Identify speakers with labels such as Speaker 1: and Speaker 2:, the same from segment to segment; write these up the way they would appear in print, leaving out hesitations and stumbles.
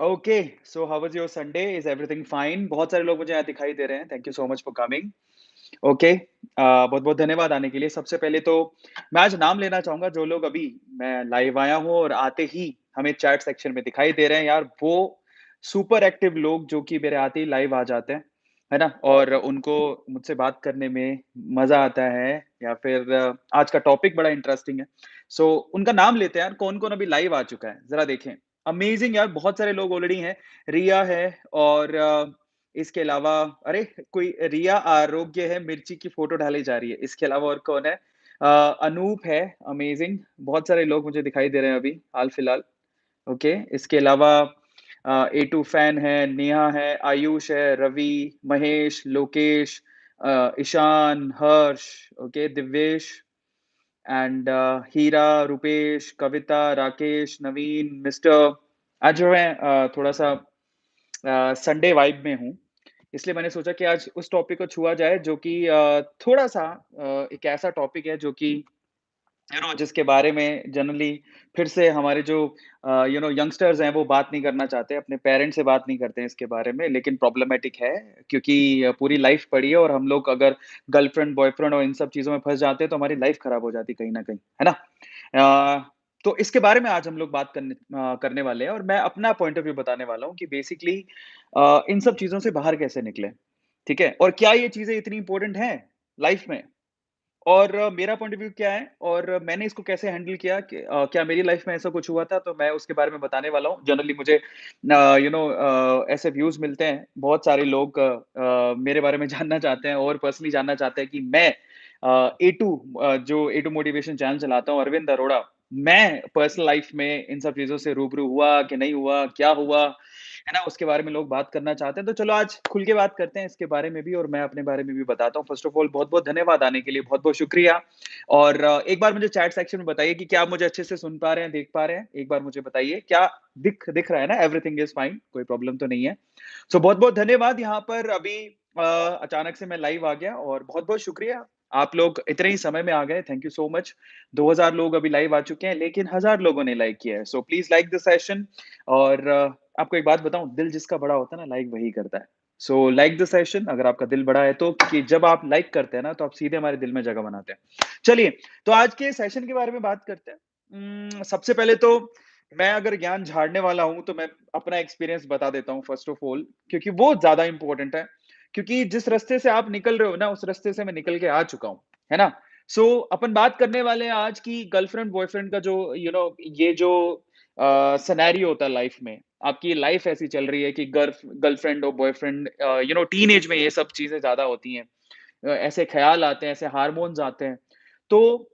Speaker 1: Okay, so how was your Sunday? Is everything fine? बहुत सारे लोग मुझे यहाँ दिखाई दे रहे हैं। Thank you so much for coming. Okay, बहुत-बहुत धन्यवाद आने के लिए। सबसे पहले तो मैं आज नाम लेना चाहूँगा जो लोग अभी मैं लाइव आया हूँ और आते ही हमें चैट सेक्शन में दिखाई दे रहे हैं यार, वो सुपर एक्टिव लोग जो कि मेरे आते ही लाइव आ जाते हैं, है ना? और उनको मुझसे बात करने में मज़ा आता है या फिर आज का टॉपिक बड़ा इंटरेस्टिंग है। सो उनका नाम लेते हैं यार, कौन-कौन अभी लाइव आ चुका है? ज़रा देखें। अमेज़िंग यार, बहुत सारे लोग ऑलरेडी हैं। रिया है और इसके अलावा अरे! कोई रिया आरोग्य है, मिर्ची की फ़ोटो डाली जा रही है। इसके अलावा और कौन है? अनूप है, अमेज़िंग। बहुत सारे लोग मुझे दिखाई दे रहे हैं अभी हाल-फिलहाल। ओके, इसके अलावा ए टू फैन है, नेहा है, आयुष है, Ravi, Mahesh, Lokesh, Ishaan, Harsh, okay, Divyesh and Heera, Rupesh, Kavita, Rakesh, Naveen, mister. आज जो है थोड़ा-सा संडे वाइब में हूँ, इसलिए मैंने सोचा कि आज उस टॉपिक को छुआ जाए जो कि थोड़ा-सा एक ऐसा टॉपिक है जो कि जिसके बारे में जनरली फिर से हमारे जो यंगस्टर्स हैं वो बात नहीं करना चाहते, अपने पेरेंट्स से बात नहीं करते हैं इसके बारे में, लेकिन प्रॉब्लमैटिक है क्योंकि पूरी लाइफ पड़ी है और हम लोग अगर गर्लफ्रेंड, बॉयफ्रेंड और इन सब चीज़ों में फँस जाते हैं तो हमारी लाइफ खराब हो जाती है कहीं न कहीं, है ना? तो इसके बारे में आज हम लोग बात करने वाले हैं और मैं अपना पॉइंट ऑफ व्यू बताने वाला हूँ कि बेसिकली इन सब चीज़ों से बाहर कैसे निकलें, ठीक है? और क्या ये चीज़ें इतनी इम्पोर्टेंट हैं लाइफ में? और मेरा पॉइंट ऑफ व्यू क्या है और मैंने इसको कैसे हैंडल किया कि क्या मेरी लाइफ में ऐसा कुछ हुआ था, तो मैं उसके बारे में बताने वाला हूँ। जनरली मुझे ऐसे व्यूज़ मिलते हैं, बहुत सारे लोग मेरे बारे में जानना चाहते हैं और पर्सनली जानना चाहते हैं कि मैं जो ए टू मोटिवेशन चैनल चलाता हूँ, अरविंद अरोड़ा, मैं पर्सनल लाइफ में इन सब चीज़ों से रूबरू हुआ कि नहीं हुआ, क्या हुआ, है ना? उसके बारे में लोग बात करना चाहते हैं, तो चलो आज खुल के बात करते हैं इसके बारे में भी और मैं अपने बारे में भी बताता हूँ। फर्स्ट ऑफ ऑल बहुत-बहुत धन्यवाद आने के लिए, बहुत-बहुत शुक्रिया और एक बार मुझे चैट सेक्शन में बताइए कि क्या आप मुझे अच्छे से सुन पा रहे हैं, देख पा रहे हैं? एक बार मुझे बताइए, क्या दिख रहा है ना? एवरीथिंग इज़ फाइन, कोई प्रॉब्लम तो नहीं है। सो बहुत-बहुत धन्यवाद यहाँ पर अभी अचानक से मैं लाइव आ गया और बहुत-बहुत शुक्रिया। आप लोग इतने ही समय में आ गए, थैंक यू सो मच। 2000 लोग अभी लाइव आ चुके हैं, लेकिन हज़ार लोगों ने लाइक किया है। So please like the session और आपको एक बात बताऊँ, दिल जिसका बड़ा होता है ना, लाइक वही करता है। सो लाइक द सेशन अगर आपका दिल बड़ा है तो, क्योंकि जब आप लाइक करते हैं ना, तो आप सीधे हमारे दिल में जगह बनाते हैं। चलिए, तो आज के सेशन के बारे में बात करते हैं। सबसे पहले तो मैं अगर ज्ञान झाड़ने वाला हूँ, तो मैं अपना एक्सपीरियंस बता देता हूँ फर्स्ट ऑफ ऑल क्योंकि वो ज़्यादा इम्पोर्टेंट है। क्योंकि जिस रास्ते से आप निकल रहे हो ना, उस रास्ते से मैं निकल के आ चुका हूँ, है ना? सो अपन बात करने वाले हैं आज की गर्लफ्रेंड बॉयफ्रेंड का जो ये जो सिनेरियो होता है लाइफ में। आपकी लाइफ ऐसी चल रही है कि गर्लफ्रेंड और बॉयफ्रेंड टीनेज में ये सब चीज़ें ज़्यादा होती हैं। ऐसे ख़्याल आते हैं, ऐसे हार्मोन्स आते हैं। तो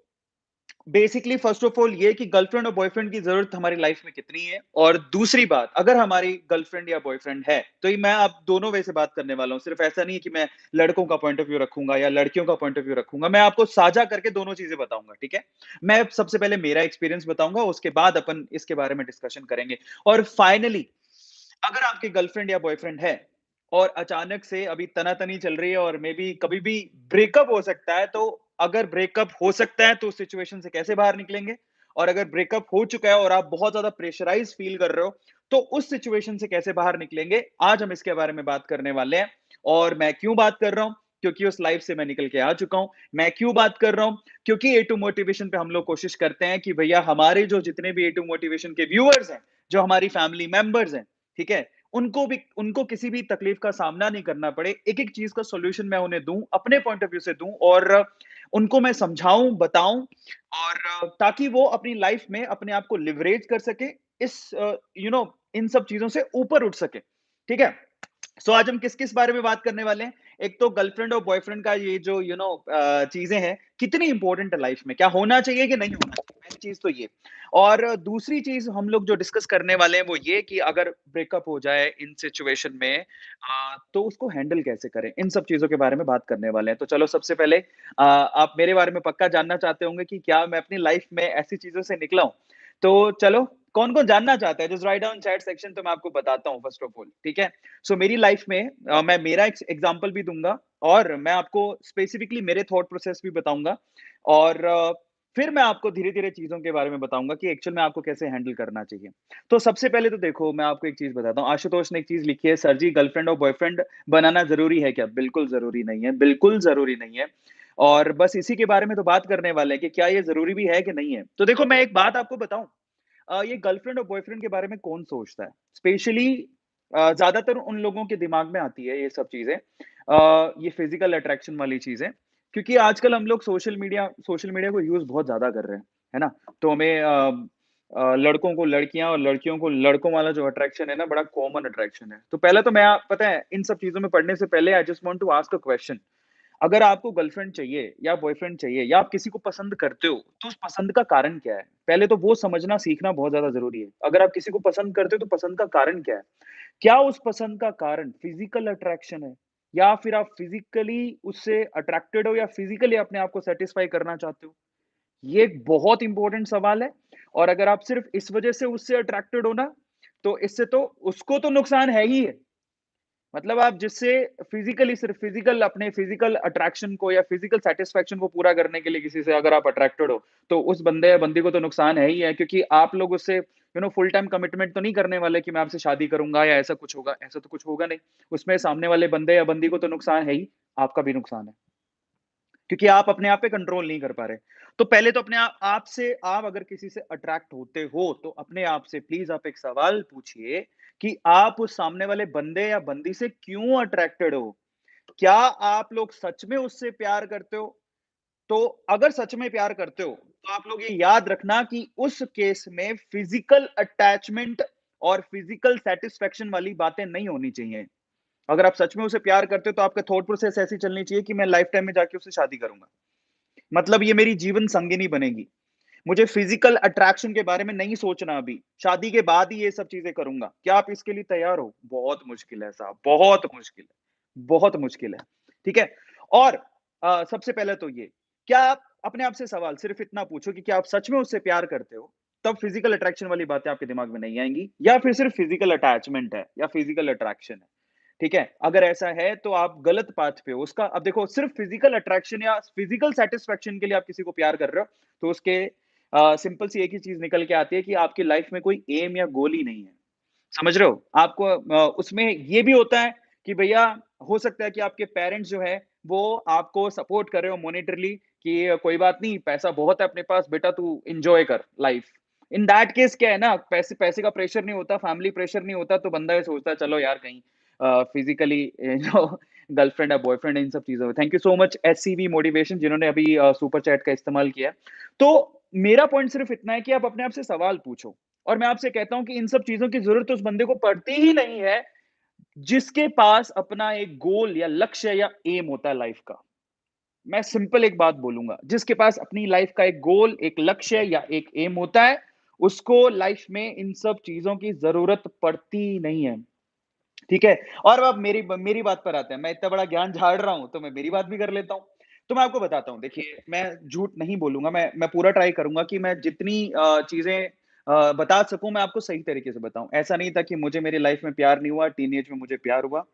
Speaker 1: बेसिकली फर्स्ट ऑफ ऑल ये कि गर्लफ्रेंड और बॉयफ्रेंड की ज़रूरत हमारी लाइफ में कितनी है और दूसरी बात, अगर हमारी गर्लफ्रेंड या बॉयफ्रेंड है, तो ये मैं आप दोनों वे से बात करने वाला हूँ। सिर्फ़ ऐसा नहीं है कि मैं लड़कों का पॉइंट ऑफ व्यू रखूँगा या लड़कियों का पॉइंट ऑफ व्यू रखूँगा। मैं आपको साझा करके दोनों चीज़ें बताऊँगा, ठीक है? मैं सबसे पहले मेरा एक्सपीरियंस बताऊँगा, उसके बाद अपन इसके बारे में डिस्कशन करेंगे और फाइनली अगर आपकी गर्लफ्रेंड या बॉयफ्रेंड है और अचानक से अभी तना-तनी चल रही है और मेबी कभी भी ब्रेकअप हो सकता है, तो अगर ब्रेकअप हो सकता है, तो उस सिचुएशन से कैसे बाहर निकलेंगे? और अगर ब्रेकअप हो चुका है और आप बहुत ज़्यादा प्रेशराइज़ फ़ील कर रहे हो, तो उस सिचुएशन से कैसे बाहर निकलेंगे? आज हम इसके बारे में बात करने वाले हैं और मैं क्यों बात कर रहा हूँ? क्योंकि उस लाइफ़ से मैं निकल के आ चुका हूँ। मैं क्यों बात कर रहा हूँ? क्योंकि ए टू मोटिवेशन पे हम लोग कोशिश करते हैं कि भैया हमारे जो जितने भी ए टू मोटिवेशन के व्यूअर्स हैं, जो हमारी फैमिली मेंबर्स हैं, ठीक है? उनको किसी भी तकलीफ का सामना नहीं करना पड़े। एक-एक चीज़ का सॉल्यूशन मैं उन्हें दूँ, अपने पॉइंट ऑफ व्यू से दूँ और उनको मैं समझाऊँ, बताऊँ और ताकि वो अपनी लाइफ़ में अपने आप को लिवरेज कर सकें, इस इन सब चीज़ों से ऊपर उठ सकें। ठीक है? सो आज हम किस-किस बारे में बात करने वाले हैं? एक तो गर्लफ्रेंड और बॉयफ्रेंड का ये जो चीज़ें हैं, कितनी इम्पोर्टेंट है लाइफ में? क्या होना चाहिए कि नहीं होना चाहिए? पहली चीज़ तो ये। और दूसरी चीज़ हम लोग जो डिस्कस करने वाले हैं वो ये कि अगर ब्रेकअप हो जाए इन सिचुएशन में तो उसको हैंडल कैसे करें? इन सब चीज़ों के बारे में बात करने वाले हैं। तो चलो सबसे पहले आप मेरे बारे में पक्का जानना चाहते होंगे कि क्या मैं अपनी लाइफ में ऐसी चीज़ों से निकला हूँ? तो चलो कौन-कौन जानना चाहता है? Just write down chat section तो मैं आपको बताता हूँ फर्स्ट ऑफ ऑल, ठीक है? सो मेरी लाइफ में मैं मेरा एग्जांपल भी दूँगा और मैं आपको स्पेसिफिकली मेरे थॉट प्रोसेस भी बताऊँगा और फिर मैं आपको धीरे-धीरे चीज़ों के बारे में बताऊँगा कि एक्चुअल में आपको कैसे हैंडल करना चाहिए। तो सबसे पहले तो देखो, मैं आपको एक चीज़ बताता हूँ, आशुतोष ने एक चीज़ लिखी है, "सर जी, गर्लफ्रेंड और बॉयफ्रेंड बनाना ज़रूरी है क्या?" बिल्कुल ज़रूरी नहीं है, बिल्कुल ज़रूरी नहीं है। और बस इसी के बारे में तो बात करने वाले हैं कि क्या ये ज़रूरी भी है कि नहीं है। तो देखो, मैं एक बात आपको बताऊँ, ये गर्लफ्रेंड और बॉयफ्रेंड के बारे में कौन सोचता है? स्पेशली ज़्यादातर उन लोगों के दिमाग में आती है ये सब चीज़ें, ये फिज़िकल अट्रैक्शन वाली चीज़ें, क्योंकि आजकल हम लोग सोशल मीडिया को यूज़ बहुत ज़्यादा कर रहे हैं, है ना? तो हमें लड़कों को लड़कियाँ और लड़कियों को लड़कों वाला जो अट्रैक्शन है ना, बड़ा कॉमन अट्रैक्शन है। तो पहले तो मैं पता है, इन सब चीज़ों में पढ़ने से पहले I just want to ask a question. अगर आपको गर्लफ्रेंड चाहिए या बॉयफ्रेंड चाहिए या आप किसी को पसंद करते हो, तो उस पसंद का कारण क्या है? पहले तो वो समझना सीखना बहुत ज़्यादा ज़रूरी है। अगर आप किसी को पसंद करते हो, तो पसंद का कारण क्या है? क्या उस पसंद का कारण फिजिकल अट्रैक्शन है? या फिर आप फिजिकली उससे अट्रैक्टेड हो या फिजिकली अपने आप को सैटिस्फाई करना चाहते हो? ये एक बहुत इंपॉर्टेंट सवाल है। और अगर आप सिर्फ़ इस वज़ह से उससे अट्रैक्टेड हो ना, तो इससे तो उसको तो नुकसान है ही है। मतलब आप जिससे फिजिकली सिर्फ फिजिकल अपने फिजिकल अट्रैक्शन को या फिजिकल सैटिस्फैक्शन को पूरा करने के लिए किसी से अगर आप अट्रैक्टेड हो, तो उस बंदे या बंदी को तो नुकसान है ही है, क्योंकि आप लोग उससे फुल टाइम कमिटमेंट तो नहीं करने वाले कि मैं आपसे शादी करूँगा या ऐसा कुछ होगा, ऐसा तो कुछ होगा नहीं। उसमें सामने वाले बंदे या बंदी को तो नुकसान है ही, आपका भी नुकसान है। क्योंकि आप अपने आप पे कंट्रोल नहीं कर पा रहे। तो पहले तो अपने आप से, आप अगर किसी से अट्रैक्ट होते हो, तो अपने आप से प्लीज़ आप एक सवाल पूछिए कि आप उस सामने वाले बंदे या बंदी से क्यों अट्रैक्टेड हो? क्या आप लोग सच में उससे प्यार करते हो? तो अगर सच में प्यार करते हो, तो आप लोग ये याद रखना कि उस केस में फिज़िकल अटैचमेंट और फिज़िकल सैटिस्फैक्शन वाली बातें नहीं होनी चाहिए। अगर आप सच में उसे प्यार करते हो, तो आपका थॉट प्रोसेस ऐसी चलनी चाहिए कि मैं लाइफ टाइम में जाके उससे शादी करूँगा। मतलब ये मेरी जीवन संगिनी बनेगी। मुझे फिजिकल अट्रैक्शन के बारे में नहीं सोचना अभी। शादी के बाद ही ये सब चीज़ें करूँगा। क्या आप इसके लिए तैयार हो? बहुत मुश्किल है साहब, बहुत मुश्किल है। बहुत मुश्किल है। ठीक है? और सबसे पहले तो ये, क्या आप अपने आप से सवाल सिर्फ़ इतना पूछो कि क्या आप सच में उससे प्यार करते हो? तब फिजिकल अट्रैक्शन वाली बातें आपके दिमाग में नहीं आएँगी, या फिर सिर्फ़ फिजिकल अटैचमेंट है या फिजिकल अट्रैक्शन है। ठीक है? अगर ऐसा है, तो आप गलत पाथ पे हो। उसका अब देखो, सिर्फ़ फिजिकल अट्रैक्शन या फिजिकल सैटिस्फैक्शन के लिए आप किसी को प्यार कर रहे हो, तो उसके सिंपल सी एक ही चीज़ निकल के आती है कि आपकी लाइफ़ में कोई एम या गोल ही नहीं है। समझ रहे हो? आपको उसमें ये भी होता है कि भैया, हो सकता है कि आपके पेरेंट्स जो है, वो आपको सपोर्ट कर रहे हो मॉनेटरीली कि कोई बात नहीं, पैसा बहुत है अपने पास, बेटा तू एन्जॉय कर लाइफ़। इन दैट केस क्या है ना, पैसे पैसे का प्रेशर नहीं होता, फैमिली प्रेशर नहीं होता, तो बंदा ये सोचता है चलो यार कहीं फिज़िकली गर्लफ्रेंड या बॉयफ्रेंड, इन सब चीज़ों में। Thank you so much SCV motivation, जिन्होंने अभी सुपर चैट का इस्तेमाल किया। तो मेरा पॉइंट सिर्फ़ इतना है कि आप अपने आप से सवाल पूछो। और मैं आपसे कहता हूँ कि इन सब चीज़ों की ज़रूरत उस बंदे को पड़ती ही नहीं है, जिसके पास अपना एक गोल या लक्ष्य या एम होता है लाइफ़ का। मैं सिंपल एक बात बोलूँगा, जिसके पास अपनी लाइफ़ का एक गोल, एक लक्ष्य या एक एम होता है, उसको लाइफ़ में इन सब चीज़ों की ज़रूरत पड़ती नहीं है। ठीक है? और अब मेरी बात पर आते हैं। मैं इतना बड़ा ज्ञान झाड़ रहा हूँ, तो मैं मेरी बात भी कर लेता हूँ। तो मैं आपको बताता हूँ, देखिए, मैं झूठ नहीं बोलूँगा, मैं पूरा ट्राई करूँगा कि मैं जितनी चीज़ें बता सकूँ, मैं आपको सही तरीके से बताऊँ। ऐसा नहीं था कि मुझे मेरी लाइफ़ में प्यार नहीं हुआ, टीनेज में मुझे प्यार हुआ,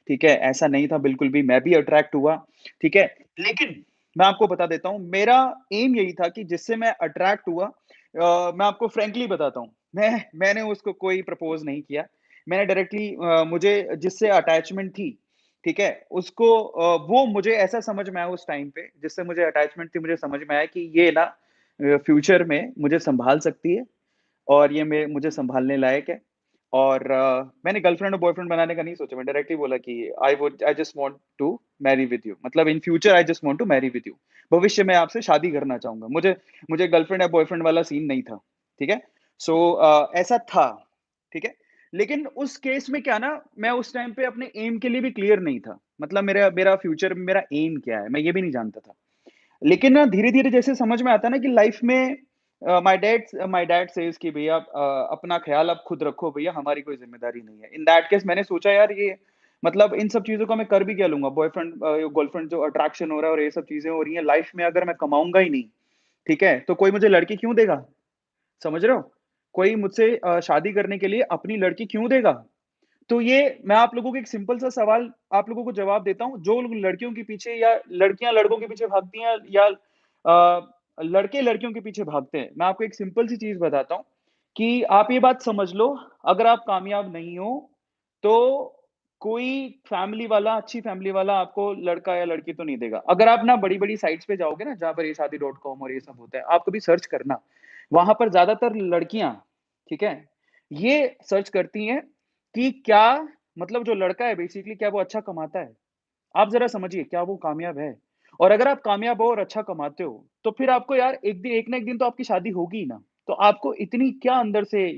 Speaker 1: ठीक है? ऐसा नहीं था बिल्कुल भी, मैं भी अट्रैक्ट हुआ, ठीक है? लेकिन मैं आपको बता देता हूँ, मेरा एम यही था कि जिससे मैं अट्रैक्ट हुआ, मैं आपको फ्रैंकली बताता हूँ, मैंने उसको कोई प्रपोज़ नहीं किया। मैंने डायरेक्टली मुझे जिससे अटैचमेंट थी, ठीक है? उसको वो मुझे ऐसा समझ में आया उस टाइम पे, जिससे मुझे अटैचमेंट थी, मुझे समझ में आया कि ये ना फ्यूचर में मुझे सँभाल सकती है और ये मैं मुझे सँभालने लायक है। और मैंने गर्लफ्रेंड और बॉयफ्रेंड बनाने का नहीं सोचा, मैं डायरेक्टली बोला कि I just want to marry with you, मतलब in future I just want to marry with you. भविष्य में आपसे शादी करना चाहूँगा। मुझे मुझे गर्लफ्रेंड या बॉयफ्रेंड वाला सीन नहीं था, ठीक है? सो ऐसा था, ठीक है? लेकिन उस केस में क्या ना, मैं उस टाइम पे अपने एम के लिए भी क्लियर नहीं था। मतलब मेरा मेरा फ्यूचर में मेरा एम क्या है, मैं ये भी नहीं जानता था। लेकिन ना धीरे-धीरे जैसे समझ में आता है ना कि लाइफ में माय डैड सेज़ कि भैया अपना ख़्याल आप खुद रखो भैया, हमारी कोई ज़िम्मेदारी नहीं है। इन दैट केस मैंने सोचा यार, ये मतलब इन सब चीज़ों का मैं कर भी क्या लूँगा? बॉयफ्रेंड गर्लफ्रेंड जो अट्रैक्शन हो रहा है और ये सब चीज़ें हो रही हैं लाइफ में, अगर मैं कमाऊँगा ही नहीं, ठीक है? तो कोई मुझे लड़की क्यों देगा? समझ रहे हो? कोई मुझसे शादी करने के लिए अपनी लड़की क्यों देगा? तो ये मैं आप लोगों को एक सिंपल सा सवाल आप लोगों को जवाब देता हूँ, जो लोग लड़कियों के पीछे या लड़कियाँ लड़कों के पीछे भागती हैं या लड़के लड़कियों के पीछे भागते हैं। मैं आपको एक सिंपल सी चीज़ बताता हूँ कि आप ये बात समझ लो, अगर आप कामयाब नहीं हो, तो कोई फैमिली वाला, अच्छी फैमिली वाला आपको लड़का या लड़की तो नहीं देगा। अगर आप ना बड़ी-बड़ी साइट्स पे जाओगे ना, जहाँ पर ये शादी.com और ये सब होता है, आप कभी सर्च करना, वहाँ पर ज़्यादातर लड़कियाँ, ठीक है? ये सर्च करती हैं कि क्या मतलब जो लड़का है बेसिकली क्या वो अच्छा कमाता है? आप ज़रा समझिए, क्या वो कामयाब है? और अगर आप कामयाब हो और अच्छा कमाते हो, तो फिर आपको यार एक ना एक दिन तो आपकी शादी होगी ही ना। तो आपको इतनी क्या अंदर से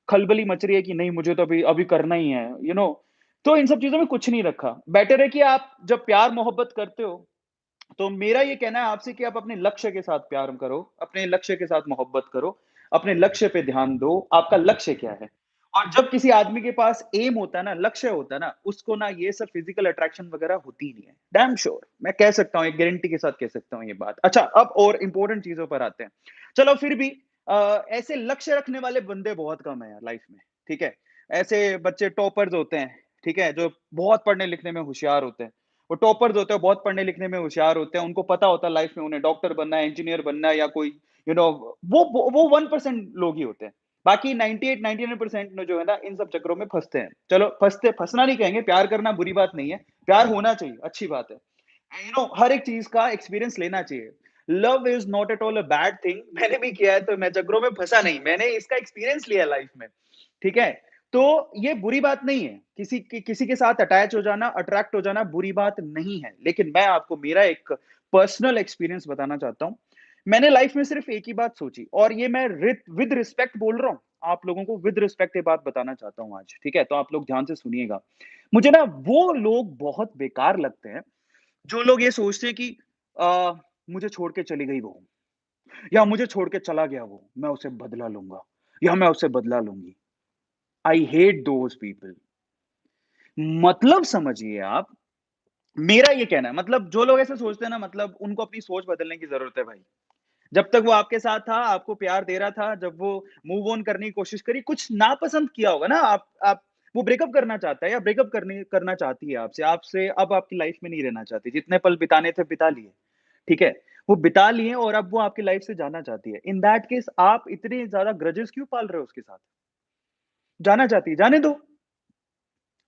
Speaker 1: खलबली मच रही है कि नहीं मुझे तो अभी अभी करना ही है, तो इन सब चीज़ों में कुछ नहीं रखा। बेटर है कि आप जब प्यार-मोहब्बत करते हो, तो मेरा ये कहना है आपसे कि आप अपने लक्ष्य के साथ प्यार करो, अपने लक्ष्य के साथ मोहब्बत करो, अपने लक्ष्य पे ध्यान दो, आपका लक्ष्य क्या है? और जब किसी आदमी के पास एम होता है ना, लक्ष्य होता है ना, उसको ना ये सब फिज़िकल अट्रैक्शन वगैरह होती ही नहीं है। डैम श्योर मैं कह सकता हूँ, एक गारंटी के साथ कह सकता हूँ ये बात। अच्छा, अब और इम्पोर्टेंट चीज़ों पर आते हैं। चलो फिर भी ऐसे लक्ष्य रखने वाले बंदे बहुत कम हैं यार लाइफ़ में, ठीक है? ऐसे बच्चे टॉपर्स होते हैं, ठीक है? जो बहुत पढ़ने-लिखने में होशियार होते हैं। वो टॉपर्स होते हैं, बहुत पढ़ने लिखने में होशियार होते हैं, उनको पता होता है लाइफ में उन्हें डॉक्टर बनना है, इंजीनियर बनना है या कोई यू नो वो 1% लोग ही होते हैं। बाकी 98-99% में जो है ना इन सब चक्करों में फँसते हैं। चलो फँसना नहीं कहेंगे, प्यार करना बुरी बात नहीं है, प्यार होना चाहिए, अच्छी बात है। हर एक चीज़ का एक्सपीरियंस लेना चाहिए। Love is not at all a bad thing मैंने भी किया है तो मैं चक्करों में फँसा नहीं, मैंने इसका एक्सपीरियंस लिया है लाइफ में, ठीक है? तो ये बुरी बात नहीं है। किसी के साथ अटैच हो जाना, अट्रैक्ट हो जाना बुरी बात नहीं है। लेकिन मैं आपको मेरा एक पर्सनल एक्सपीरियंस बताना चाहता हूँ। मैंने लाइफ में सिर्फ़ एक ही बात सोची और ये मैं विद रिस्पेक्ट बोल रहा हूँ। आप लोगों को विद रिस्पेक्ट ये बात बताना चाहता हूँ आज, ठीक है? तो आप लोग ध्यान से सुनिएगा। मुझे ना वो लोग बहुत बेकार लगते हैं, जो लोग ये सोचते हैं कि अ, मुझे छोड़ के चली गई वो या मुझे छोड़ के चला गया वो, मैं उसे बदला लूँगा या मैं उससे बदला लूँगी। I hate those people. मतलब समझिए आप, मेरा ये कहना है मतलब जो लोग ऐसा सोचते हैं ना मतलब उनको अपनी सोच बदलने की ज़रूरत है भाई। जब तक वो आपके साथ था, आपको प्यार दे रहा था, जब वो मूव ऑन करने की कोशिश करी, कुछ नापसंद किया होगा ना आप वो ब्रेकअप करना चाहता है या ब्रेकअप करना चाहती है आपसे, आपसे अब आपकी लाइफ़ में नहीं रहना चाहती। जितने पल बिताने थे बिता लिए, ठीक है? वो बिता लिए और अब वो आपकी लाइफ़ से जाना चाहती है। इन दैट केस आप इतने ज़्यादा ग्रजेस क्यों पाल रहे हो उसके साथ? जाना चाहती है, जाने दो।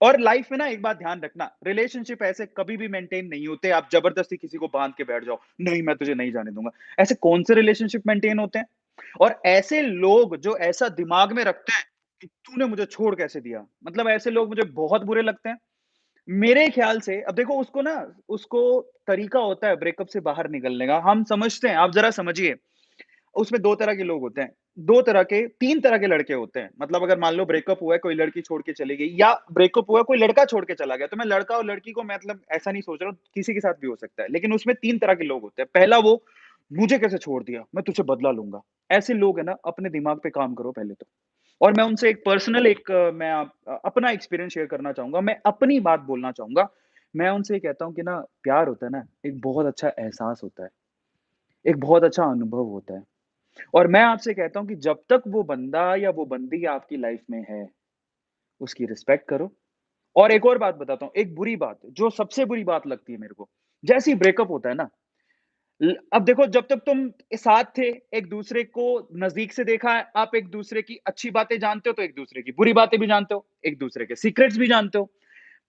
Speaker 1: और लाइफ में ना एक बात ध्यान रखना, रिलेशनशिप ऐसे कभी भी मेंटेन नहीं होते, आप ज़बरदस्ती किसी को बाँध के बैठ जाओ, नहीं मैं तुझे नहीं जाने दूँगा। ऐसे कौन से रिलेशनशिप मेंटेन होते हैं? और ऐसे लोग जो ऐसा दिमाग में रखते हैं कि तूने मुझे छोड़ कैसे दिया? मतलब ऐसे लोग मुझे बहुत बुरे लगते हैं। मेरे ख्याल से अब देखो उसको तरीका होता है ब्रेकअप से बाहर निकलने का, हम समझते हैं, आप ज़रा समझिए। उसमें 2 तरह के लोग होते हैं। 2 तरह के 3 तरह के लड़के होते हैं। मतलब अगर मान लो ब्रेकअप हुआ है, कोई लड़की छोड़ के चली गई या ब्रेकअप हुआ है, कोई लड़का छोड़ के चला गया, तो मैं लड़का और लड़की को मतलब ऐसा नहीं सोच रहा हूँ, किसी के साथ भी हो सकता है। लेकिन उसमें 3 तरह के लोग होते हैं। पहला वो, मुझे कैसे छोड़ दिया? मैं तुझसे बदला लूँगा। ऐसे लोग हैं ना, अपने दिमाग पे काम करो पहले तो। और मैं उनसे एक पर्सनल अपना एक्सपीरियंस शेयर करना चाहूँगा। मैं अपनी बात बोलना चाहूँगा। मैं उनसे ये कहता हूँ कि ना प्यार होता है ना, एक बहुत अच्छा एहसास होता है। एक बहुत अच्छा अनुभव होता है। और मैं आपसे कहता हूँ कि जब तक वो बंदा या वो बंदी आपकी लाइफ में है, उसकी रिस्पेक्ट करो। और एक और बात बताता हूँ, एक बुरी बात, जो सबसे बुरी बात लगती है मेरे को, जैसे ही ब्रेकअप होता है ना, अब देखो जब तक तुम साथ थे, एक-दूसरे को नज़दीक से देखा है, आप एक-दूसरे की अच्छी बातें जानते हो, तो एक-दूसरे की बुरी बातें भी जानते हो, एक-दूसरे के सीक्रेट्स भी जानते हो।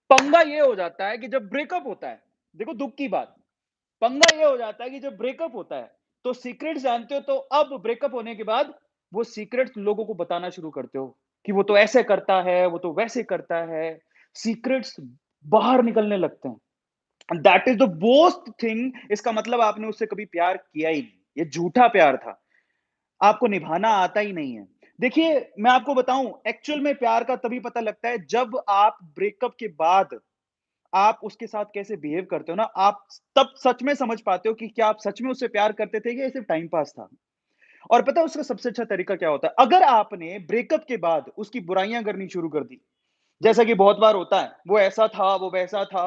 Speaker 1: पंगा ये हो जाता है कि जब ब्रेकअप होता है, देखो दुःख की बात, पंगा ये हो जाता है कि जब ब्रेकअप होता है, तो सीक्रेट्स जानते हो तो अब ब्रेकअप होने के बाद वो सीक्रेट्स लोगों को बताना शुरू करते हो, कि वो तो ऐसे करता है, वो तो वैसे करता है। सीक्रेट्स बाहर निकलने लगते हैं। That is the worst thing इसका मतलब आपने उससे कभी प्यार किया ही नहीं। ये झूठा प्यार था। आपको निभाना आता ही नहीं है। देखिए, मैं आपको बताऊँ एक्चुअल में प्यार का तभी पता लगता है जब आप ब्रेकअप के बाद आप उसके साथ कैसे बिहेव करते हो ना, आप तब सच में समझ पाते हो कि क्या आप सच में उससे प्यार करते थे या ये सिर्फ़ टाइम पास था। और पता है उसका सबसे अच्छा तरीका क्या होता है? अगर आपने ब्रेकअप के बाद उसकी बुराइयाँ करनी शुरू कर दी, जैसा कि बहुत बार होता है, वो ऐसा था, वो वैसा था,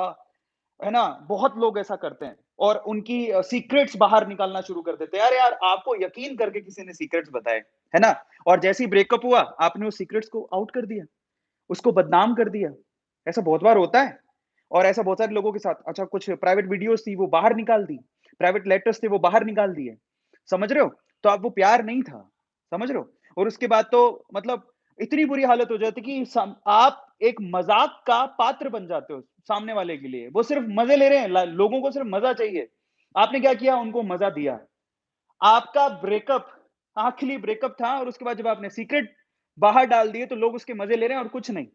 Speaker 1: है ना? बहुत लोग ऐसा करते हैं और उनकी सीक्रेट्स बाहर निकालना शुरू कर देते हैं। अरे यार, आपको यकीन करके किसी ने सीक्रेट्स बताए, है ना? और जैसे ही ब्रेकअप हुआ, आपने उस सीक्रेट्स को आउट कर दिया, उसको बदनाम कर दिया। ऐसा बहुत बार होता है और ऐसा बहुत सारे लोगों के साथ अच्छा कुछ प्राइवेट वीडियोज़ थी वो बाहर निकाल दी, प्राइवेट लेटर्स थे वो बाहर निकाल दिए। समझ रहे हो? तो अब वो प्यार नहीं था, समझ रहे हो? और उसके बाद तो मतलब इतनी बुरी हालत हो जाती कि आप एक मज़ाक का पात्र बन जाते हो सामने वाले के लिए। वो सिर्फ़ मज़े ले रहे हैं, लोगों को सिर्फ़ मज़ा चाहिए। आपने क्या किया? उनको मज़ा दिया। आपका ब्रेकअप आखिरी ब्रेकअप था और उसके बाद जब आपने सीक्रेट बाहर डाल दिए, तो लोग उसके मज़े ले रहे हैं और कुछ नहीं।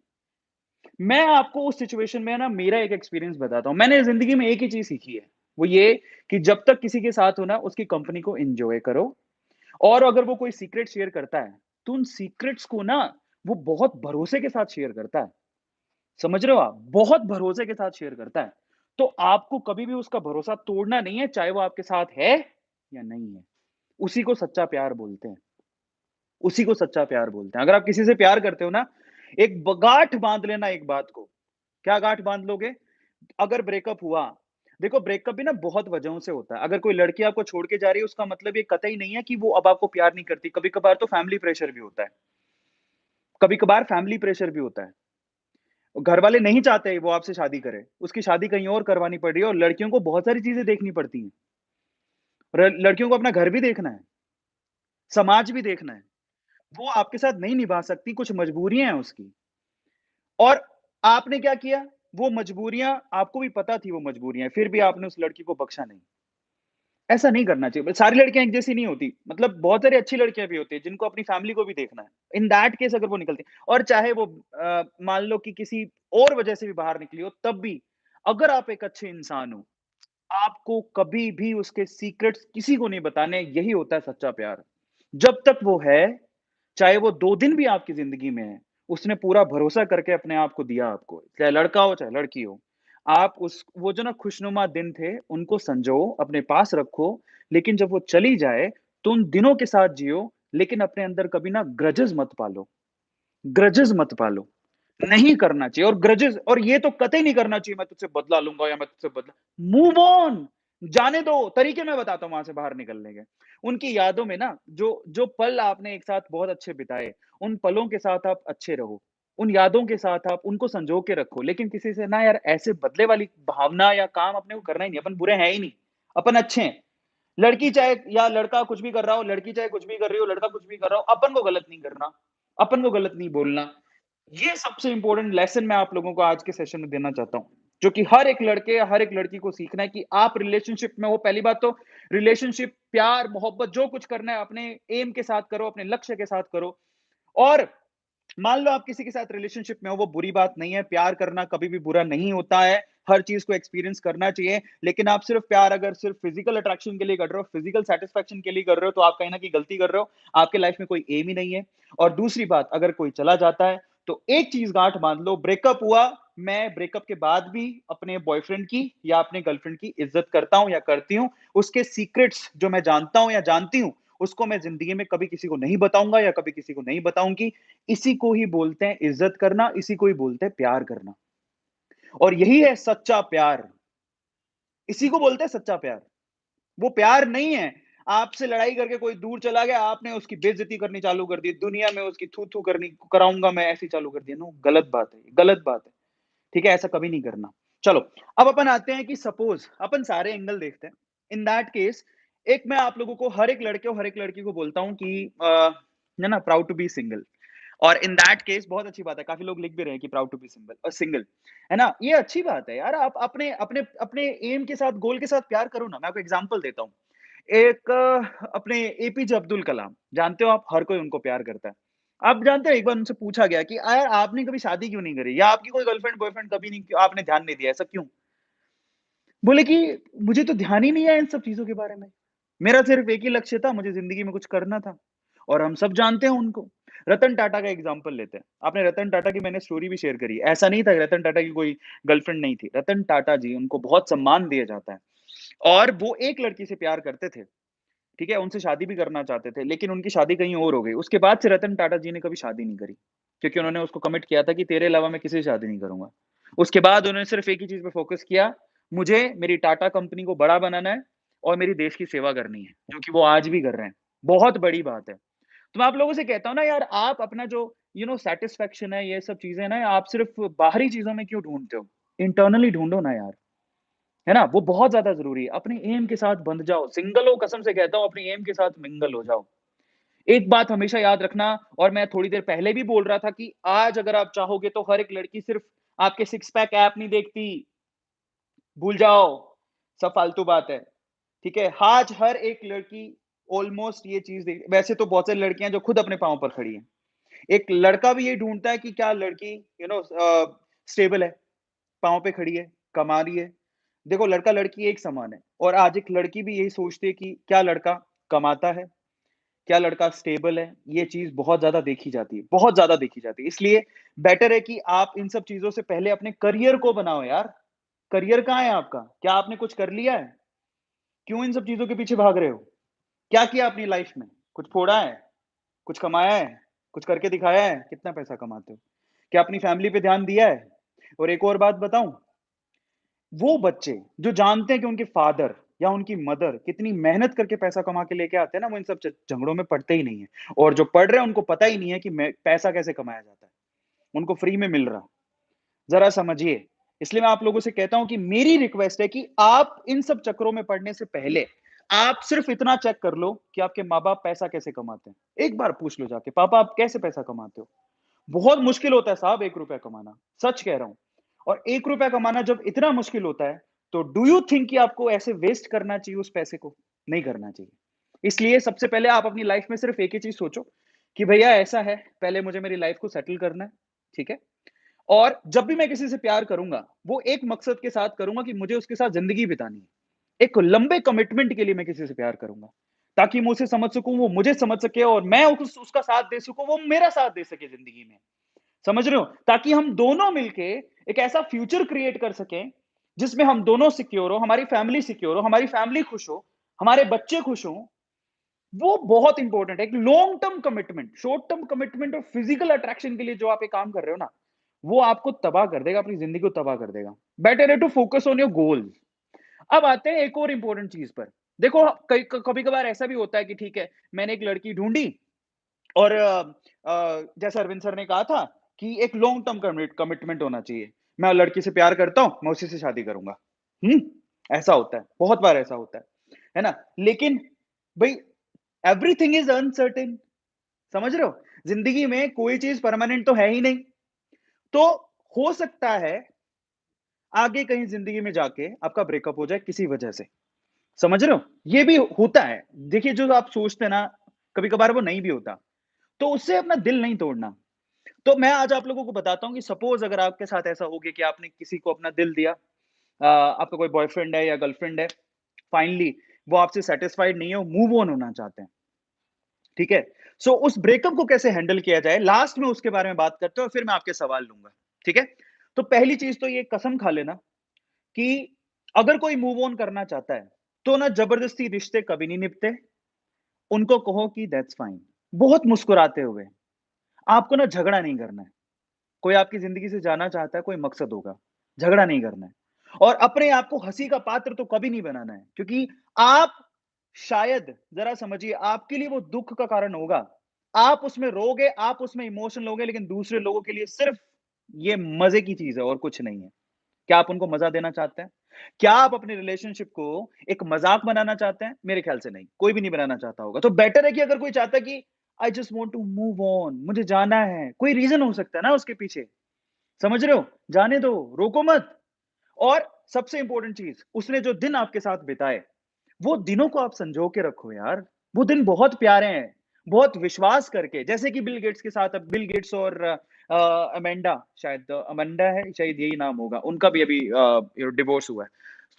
Speaker 1: मैं आपको उस सिचुएशन में ना मेरा एक एक्सपीरियंस बताता हूँ। मैंने ज़िंदगी में एक ही चीज़ सीखी है, वो ये कि जब तक किसी के साथ हो ना, उसकी कंपनी को एन्जॉय करो और अगर वो कोई सीक्रेट शेयर करता है, तो उन सीक्रेट्स को ना वो बहुत भरोसे के साथ शेयर करता है। समझ रहे हो आप? बहुत भरोसे के साथ शेयर करता है। तो आपको कभी भी उसका भरोसा तोड़ना नहीं है, चाहे वो आपके साथ है या नहीं है। उसी को सच्चा प्यार बोलते हैं। उसी को सच्चा प्यार बोलते हैं। अगर आप किसी से प्यार करते हो ना, एक गाँठ बाँध लेना एक बात को। क्या गाँठ बाँध लोगे? अगर ब्रेकअप हुआ, देखो ब्रेकअप भी ना बहुत वजहों से होता है। अगर कोई लड़की आपको छोड़ के जा रही है, उसका मतलब ये कतई नहीं है कि वो अब आपको प्यार नहीं करती। कभी-कभार तो फैमिली प्रेशर भी होता है। कभी-कभार फैमिली प्रेशर भी होता है। घर वाले नहीं चाहते वो आपसे शादी करे। उसकी शादी कहीं और करवानी पड़ रही है और लड़कियों को बहुत सारी चीज़ें देखनी पड़ती हैं। लड़कियों को अपना घर भी देखना है, समाज भी देखना है। वो आपके साथ नहीं निभा सकती, कुछ मजबूरियाँ हैं उसकी। और आपने क्या किया? वो मजबूरियाँ आपको भी पता थी वो मजबूरियाँ, फिर भी आपने उस लड़की को बख्शा नहीं। ऐसा नहीं करना चाहिए। सारी लड़कियाँ एक जैसी नहीं होती। मतलब बहुत सारी अच्छी लड़कियाँ भी होती हैं, जिनको अपनी फैमिली को भी देखना है। इन दैट केस अगर वो निकलती हैं और चाहे वो मान लो कि किसी और वजह से भी बाहर निकली हो, तब भी अगर आप एक अच्छे इंसान हो, आपको कभी भी उसके सीक्रेट्स किसी को नहीं बताने, यही होता है सच्चा प्यार। जब तक वो है, चाहे वो 2 दिन भी आपकी ज़िंदगी में है, उसने पूरा भरोसा करके अपने आप को दिया आपको, चाहे लड़का हो, चाहे लड़की हो। आप उस वो जो ना खुशनुमा दिन थे, उनको संजो, अपने पास रखो, लेकिन जब वो चली जाए, तो उन दिनों के साथ जियो, लेकिन अपने अंदर कभी ना ग्रजेस मत पालो। ग्रजेस मत पालो। नहीं करना चाहिए और ग्रजेस और ये तो कतई नहीं करना चाहिए मैं तुझसे बदला लूँगा या मैं तुझसे बदला मूव ऑन जाने दो, तरीके मैं बताता हूँ वहाँ से बाहर निकलने के। उनकी यादों में ना जो जो पल आपने एक साथ बहुत अच्छे बिताए, उन पलों के साथ आप अच्छे रहो। उन यादों के साथ आप उनको संजो के रखो, लेकिन किसी से ना यार ऐसे बदले वाली भावना या काम अपने को करना ही नहीं, अपन बुरे हैं ही नहीं, अपन अच्छे हैं। लड़की चाहे या लड़का कुछ भी कर रहा हो, लड़की चाहे कुछ भी कर रही हो, लड़का कुछ भी कर रहा हो, अपन को गलत नहीं करना, अपन को गलत नहीं बोलना। ये सबसे इंपॉर्टेंट लेसन मैं आप लोगों को आज के सेशन में देना चाहता हूँ, जो कि हर एक लड़के या हर एक लड़की को सीखना है कि आप रिलेशनशिप में हो। पहली बात तो रिलेशनशिप, प्यार, मोहब्बत जो कुछ करना है अपने एम के साथ करो, अपने लक्ष्य के साथ करो। और मान लो आप किसी के साथ रिलेशनशिप में हो, वो बुरी बात नहीं है, प्यार करना कभी भी बुरा नहीं होता है, हर चीज़ को एक्सपीरियंस करना चाहिए। लेकिन आप सिर्फ़ प्यार अगर सिर्फ़ फिज़िकल अट्रैक्शन के लिए कर रहे हो, फिज़िकल सैटिस्फैक्शन के लिए कर रहे हो, तो आप कहीं न कहीं गलती कर रहे हो। आपके लाइफ़ में कोई एम ही नहीं है। और दूसरी बात, अगर कोई चला जाता है, तो एक चीज़ गाँठ बाँध लो, ब्रेकअप हुआ, मैं ब्रेकअप के बाद भी अपने बॉयफ्रेंड की या अपने गर्लफ्रेंड की इज़्ज़त करता हूँ या करती हूँ। उसके सीक्रेट्स जो मैं जानता हूँ या जानती हूँ, उसको मैं ज़िंदगी में कभी किसी को नहीं बताऊँगा या कभी किसी को नहीं बताऊँगी। इसी को ही बोलते हैं इज़्ज़त करना, इसी को ही बोलते हैं प्यार करना। और यही है सच्चा प्यार, इसी को बोलते हैं सच्चा प्यार। वो प्यार नहीं है, आपसे लड़ाई करके कोई दूर चला गया, आपने उसकी बेइज़्ज़ती करनी चालू कर दी, दुनिया में उसकी थू-थू करनी कराऊँगा मैं ऐसी चालू कर दिया। नो, गलत बात है, गलत बात है। ठीक है? ऐसा कभी नहीं करना। चलो, अब अपन आते हैं कि सपोज़ अपन सारे एंगल देखते हैं। इन दैट केस एक मैं आप लोगों को हर एक लड़के और हर एक लड़की को बोलता हूँ कि है ना प्राउड टू बी सिंगल। और इन दैट केस बहुत अच्छी बात है, काफ़ी लोग लिख भी रहे हैं कि प्राउड टू बी सिंगल, है ना? ये अच्छी बात है यार, आप अपने अपने अपने एम के साथ, गोल के साथ प्यार करो ना। मैं आपको एग्ज़ाम्पल देता हूँ। एक अपने एपीजे अब्दुल कलाम, जानते हो आप? हर कोई उनको प्यार करता है। आप जानते हो एक बार उनसे पूछा गया कि यार आपने कभी शादी क्यों नहीं करी? या आपकी कोई गर्लफ्रेंड बॉयफ्रेंड कभी नहीं, आपने ध्यान नहीं दिया, ऐसा क्यों? बोले कि मुझे तो ध्यान ही नहीं आया इन सब चीज़ों के बारे में। मेरा सिर्फ़ एक ही लक्ष्य था, मुझे ज़िंदगी में कुछ करना था और हम सब जानते हैं उनको। रतन टाटा का एग्ज़ाम्पल लेते हैं। आपने रतन टाटा की मैंने स्टोरी भी शेयर करी है। ऐसा नहीं था कि रतन टाटा की कोई गर्लफ्रेंड नहीं थी। रतन टाटा जी, उनको बहुत सम्मान दिया जाता है और वो एक लड़की से प्यार करते थे, ठीक है? उनसे शादी भी करना चाहते थे, लेकिन उनकी शादी कहीं और हो गई। उसके बाद से रतन टाटा जी ने कभी शादी नहीं करी, क्योंकि उन्होंने उसको कमिट किया था कि तेरे अलावा मैं किसी से शादी नहीं करूँगा। उसके बाद उन्होंने सिर्फ़ एक ही चीज़ पे फ़ोकस किया, मुझे मेरी टाटा कंपनी को बड़ा बनाना है और मेरी देश की सेवा करनी है, जो कि वो आज भी कर रहे हैं। बहुत बड़ी बात है। तो मैं आप लोगों से कहता हूँ ना यार, आप अपना जो सैटिस्फैक्शन है, ये सब चीज़ें ना आप सिर्फ़ बाहरी चीज़ों में क्यों ढूँढते हो? इंटरनली ढूँढो ना यार। है ना? वो बहुत ज़्यादा ज़रूरी है। अपने एम के साथ बंध जाओ, सिंगल हो कसम से कहता हूँ अपनी एम के साथ मिंगल हो जाओ। एक बात हमेशा याद रखना और मैं थोड़ी देर पहले भी बोल रहा था कि आज अगर आप चाहोगे तो हर एक लड़की सिर्फ़ आपके सिक्स पैक ऐप नहीं देखती, भूल जाओ, सब फालतू बात है, ठीक है? आज हर एक लड़की ऑलमोस्ट ये चीज़ देख वैसे तो बहुत सारी लड़कियाँ हैं जो खुद अपने पाँव पर खड़ी हैं। एक लड़का भी ये ढूँढता है कि क्या लड़की स्टेबल है, पाँव पे खड़ी है, कमा रही है। देखो लड़का-लड़की एक समान है और आज एक लड़की भी यही सोचती है कि क्या लड़का कमाता है, क्या लड़का स्टेबल है? ये चीज़ बहुत ज़्यादा देखी जाती है, बहुत ज़्यादा देखी जाती है। इसलिए बेटर है कि आप इन सब चीज़ों से पहले अपने करियर को बनाओ यार। करियर कहाँ है आपका? क्या आपने कुछ कर लिया है? क्यों इन सब चीज़ों के पीछे भाग रहे हो? क्या किया अपनी लाइफ़ में? कुछ फोड़ा है? कुछ कमाया है? कुछ करके दिखाया है? कितना पैसा कमाते हो? क्या अपनी फैमिली पे ध्यान दिया है? और एक और बात बताऊँ? वो बच्चे जो जानते हैं कि उनके फादर या उनकी मदर कितनी मेहनत करके पैसा कमा के लेके आते हैं ना, वो इन सब झगड़ों में पड़ते ही नहीं है। और जो पढ़ रहे हैं उनको पता ही नहीं है कि पैसा कैसे कमाया जाता है। उनको फ्री में मिल रहा। जरा समझिए। इसलिए मैं आप लोगों से कहता हूं कि मेरी रिक्वेस्ट है कि आप इन सब चक्करों में पड़ने से पहले आप सिर्फ इतना चेक कर लो कि आपके माँ बाप पैसा कैसे कमाते हैं। एक बार पूछ लो जाके, पापा आप कैसे पैसा कमाते हो? बहुत मुश्किल होता है साहब ₹1 कमाना, सच कह रहा हूँ। और ₹1 कमाना जब इतना मुश्किल होता है, तो डू यू थिंक कि आपको ऐसे वेस्ट करना चाहिए उस पैसे को? नहीं करना चाहिए। इसलिए सबसे पहले आप अपनी लाइफ में सिर्फ एक ही चीज़ सोचो कि भैया ऐसा है, पहले मुझे मेरी लाइफ को सेटल करना है, ठीक है? और जब भी मैं किसी से प्यार करूँगा, वो एक मकसद के साथ करूँगा कि मुझे उसके साथ ज़िंदगी बितानी है। एक लंबे कमिटमेंट के लिए मैं किसी से प्यार करूँगा, ताकि मैं उसे समझ सकूँ, वो मुझे समझ सके और मैं उसका साथ दे सकूँ, वो मेरा साथ दे सके ज़िंदगी में। समझ रहे हो? ताकि हम दोनों मिलके एक ऐसा फ्यूचर क्रिएट कर सकें, जिसमें हम दोनों सिक्योर हो, हमारी फैमिली सिक्योर हो, हमारी फैमिली खुश हो, हमारे बच्चे खुश हों। वो बहुत इंपॉर्टेंट है। एक long term commitment, short term commitment और फिजिकल अट्रैक्शन के लिए जो आप एक काम कर रहे हो ना, वो आपको तबाह कर देगा, अपनी ज़िंदगी को तबाह कर देगा। बेटर है to focus on your goals. अब आते हैं एक और इंपॉर्टेंट चीज़ पर। देखो कई कभी-कभार ऐसा भी होता है कि ठीक है, मैंने एक लड़की ढूँढी और जैसे अरविंद सर ने कहा था कि एक लॉन्ग टर्म कमिटमेंट होना चाहिए। मैं लड़की से प्यार करता हूँ, मैं उसी से शादी करूँगा। हुँ? ऐसा होता है, बहुत बार ऐसा होता है ना? लेकिन भई एवरीथिंग इज़ अनसर्टेन समझ रहे हो? ज़िंदगी में कोई चीज़ परमानेंट तो है ही नहीं। तो हो सकता है आगे कहीं ज़िंदगी में जाके आपका ब्रेकअप हो जाए किसी वजह से। समझ रहे हो? ये भी होता है। देखिए जो आप सोचते हैं ना, कभी-कभार वो नहीं भी होता। तो उससे अपना दिल नहीं तोड़ना। तो मैं आज आप लोगों को बताता हूँ कि सपोज़ अगर आपके साथ ऐसा हो गया कि आपने किसी को अपना दिल दिया, आपका कोई बॉयफ्रेंड है या गर्लफ्रेंड है, फाइनली वो आपसे सैटिस्फाइड नहीं है, वो मूव ऑन होना चाहते हैं, ठीक है? सो उस ब्रेकअप को कैसे हैंडल किया जाए, लास्ट में उसके बारे में बात करते हैं और फिर मैं आपके सवाल लूँगा, ठीक है? तो पहली चीज़ तो ये कसम खा लेना कि अगर कोई मूव ऑन करना चाहता है, तो ना ज़बरदस्ती रिश्ते कभी नहीं निभते, उनको कहो कि दैट्स फाइन, बहुत मुस्कुराते हुए। आपको ना झगड़ा नहीं करना है। कोई आपकी ज़िंदगी से जाना चाहता है, कोई मकसद होगा, झगड़ा नहीं करना है। और अपने आप को हँसी का पात्र तो कभी नहीं बनाना है, क्योंकि आप शायद ज़रा समझिए आपके लिए वो दुःख का कारण होगा। आप उसमें रोओगे, आप उसमें इमोशन लोगे, लेकिन दूसरे लोगों के लिए सिर्फ़ ये मज़े की चीज़ है और कुछ नहीं है। क्या आप उनको मज़ा देना चाहते हैं? क्या आप अपने रिलेशनशिप को एक मज़ाक बनाना चाहते हैं? मेरे ख़्याल से नहीं, कोई भी नहीं बनाना चाहता होगा। तो बेटर है कि अगर कोई चाहता है कि I just want to move on मुझे जाना है, कोई रीज़न हो सकता है ना उसके पीछे। समझ रहे हो? जाने दो, रोको मत। और सबसे इम्पोर्टेंट चीज़, उसने जो दिन आपके साथ बिताए, वो दिनों को आप संजो के रखो यार। वो दिन बहुत प्यारे हैं, बहुत विश्वास करके, जैसे कि बिल गेट्स के साथ अब बिल गेट्स और अमेंडा शायद अमेंडा है, शायद यही नाम होगा। उनका भी अभी डिवोर्स हुआ है।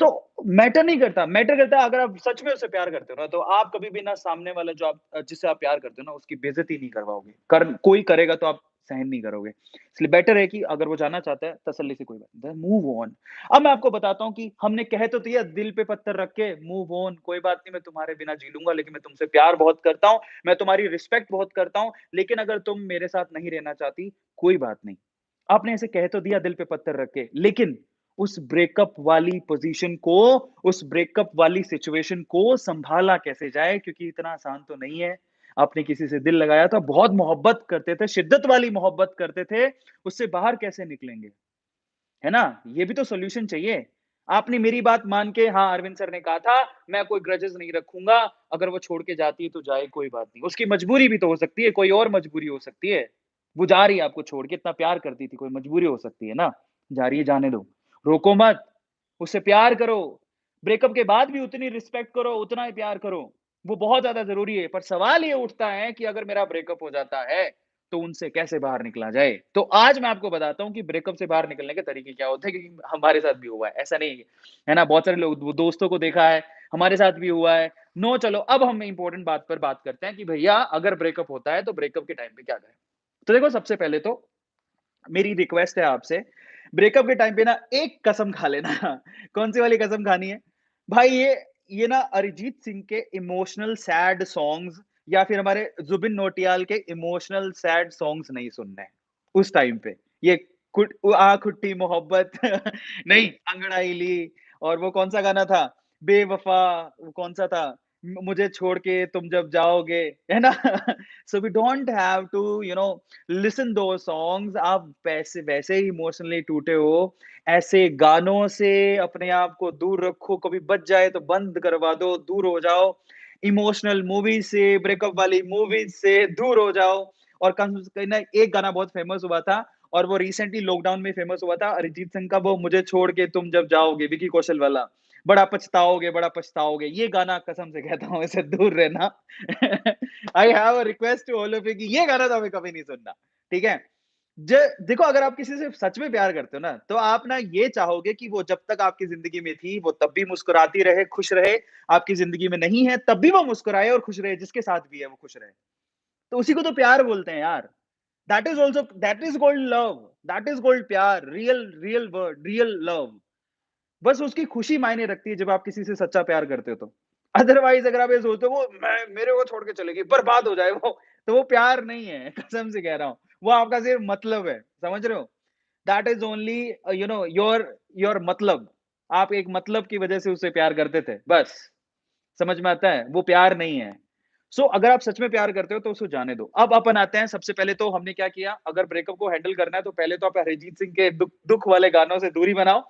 Speaker 1: तो मैटर नहीं करता, मैटर करता है अगर आप सच में उससे प्यार करते हो ना, तो आप कभी भी ना सामने वाला जो आप जिससे आप प्यार करते हो ना, उसकी बेइज़्ज़ती नहीं करवाओगे। कोई करेगा तो आप सहन नहीं करोगे। इसलिए बेटर है कि अगर वो जाना चाहता है, तसल्ली से कोई बात नहीं, मूव ऑन। अब मैं आपको बताता हूँ कि हमने कह तो दिया दिल पे पत्थर रख के मूव ऑन, कोई बात नहीं मैं तुम्हारे बिना जी लूँगा, लेकिन मैं तुमसे प्यार बहुत करता हूँ, मैं तुम्हारी रिस्पेक्ट बहुत करता हूँ, लेकिन अगर तुम मेरे साथ नहीं रहना चाहती, कोई बात नहीं। आपने ऐसे कह तो दिया दिल पे पत्थर रख के, लेकिन उस ब्रेकअप वाली पोज़ीशन को, उस ब्रेकअप वाली सिचुएशन को सँभाला कैसे जाए क्योंकि इतना आसान तो नहीं है। आपने किसी से दिल लगाया था, बहुत मोहब्बत करते थे, शिद्दत वाली मोहब्बत करते थे, उससे बाहर कैसे निकलेंगे? है ना? ये भी तो सॉल्यूशन चाहिए। आपने मेरी बात मान के हाँ, अरविंद सर ने कहा था, मैं कोई ग्रजेस नहीं रखूँगा, अगर वो छोड़ के जाती है तो जाए कोई बात नहीं। उसकी मजबूरी भी तो हो सकती है, कोई और मजबूरी हो सकती है। वो जा रही है आपको छोड़ के, इतना प्यार करती थी, कोई मजबूरी हो सकती है ना। जा रही है जाने दो, रोको मत, उससे प्यार करो। ब्रेकअप के बाद भी उतनी रिस्पेक्ट करो, उतना ही प्यार करो। वो बहुत ज़्यादा ज़रूरी है, पर सवाल ये उठता है कि अगर मेरा ब्रेकअप हो जाता है, तो उनसे कैसे बाहर निकला जाए? तो आज मैं आपको बताता हूँ कि ब्रेकअप से बाहर निकलने के तरीके क्या होते हैं, क्योंकि हमारे साथ भी हुआ है, ऐसा नहीं है। है ना? बहुत सारे लोग वो दोस्तों को देखा है, हमारे साथ भी हुआ है। नो चलो अब हम इम्पोर्टेंट बात पर बात करते हैं कि भैया अगर ब्रेकअप होता है, तो ब्रेकअप के टाइम पे क्या करें? तो देखो सबसे पहले तो मेरी रिक्वेस्ट है आपसे, ब्रेकअप के टाइम पे ना एक कसम खा लेना। कौन-सी वाली कसम खानी है? भाई ये ना अरिजीत सिंह के इमोशनल सैड सॉन्ग्स या फिर हमारे जुबिन नौटियाल के इमोशनल सैड सॉन्ग्स नहीं सुनने हैं, उस टाइम पे। ये खुट्टी मोहब्बत नहीं, अंगड़ाई ली और वो कौन-सा गाना था? बेवफ़ा, वो कौन-सा था? मुझे छोड़ के तुम जब जाओगे, है ना? So we don't have to listen those songs. आप वैसे वैसे ही इमोशनली टूटे हो, ऐसे गानों से अपने आप को दूर रखो, कभी बज जाए तो बंद करवा दो, दूर हो जाओ। इमोशनल मूवीज़ से, ब्रेकअप वाली मूवीज़ से दूर हो जाओ और कहीं ना एक गाना बहुत फेमस हुआ था और वो रिसेंटली लॉकडाउन में फेमस हुआ था अरिजीत सिंह का, वो मुझे छोड़ के तुम जब जाओगे, विकी कौशल वाला। बड़ा पछताओगे। ये गाना कसम से कहता हूँ इससे दूर रहना। I have a request to all of you कि ये गाना तो हमें कभी नहीं सुनना, ठीक है? ज देखो अगर आप किसी से सच में प्यार करते हो ना, तो आप ना ये चाहोगे कि वो जब तक आपकी ज़िंदगी में थी, वो तब भी मुस्कुराती रहे, खुश रहे, आपकी ज़िंदगी में नहीं है, तब भी वो मुस्कुराए और खुश रहे, जिसके साथ भी है वो खुश रहे। तो उसी को तो प्यार बोलते हैं यार। That is called love, that is called प्यार, रियल वर्ड, रियल लव। बस उसकी खुशी मायने रखती है जब आप किसी से सच्चा प्यार करते हो तो। अदरवाइज़ अगर आप ये सोचते हो वो मैं मेरे को छोड़ के चलेगी, बर्बाद हो जाए वो, तो वो प्यार नहीं है, कसम से कह रहा हूँ। वो आपका सिर्फ़ मतलब है, समझ रहे हो? दैट इज़ ओनली योर मतलब। आप एक मतलब की वज़ह से उससे प्यार करते थे, बस। समझ में आता है? वो प्यार नहीं है। अगर आप सच में प्यार करते हो तो उसको जाने दो। अब अपन आते हैं सबसे पहले तो हमने क्या किया, अगर ब्रेकअप को हैंडल करना है तो पहले तो आप अरिजीत सिंह के दुःख दुःख वाले गानों से दूरी बनाओ।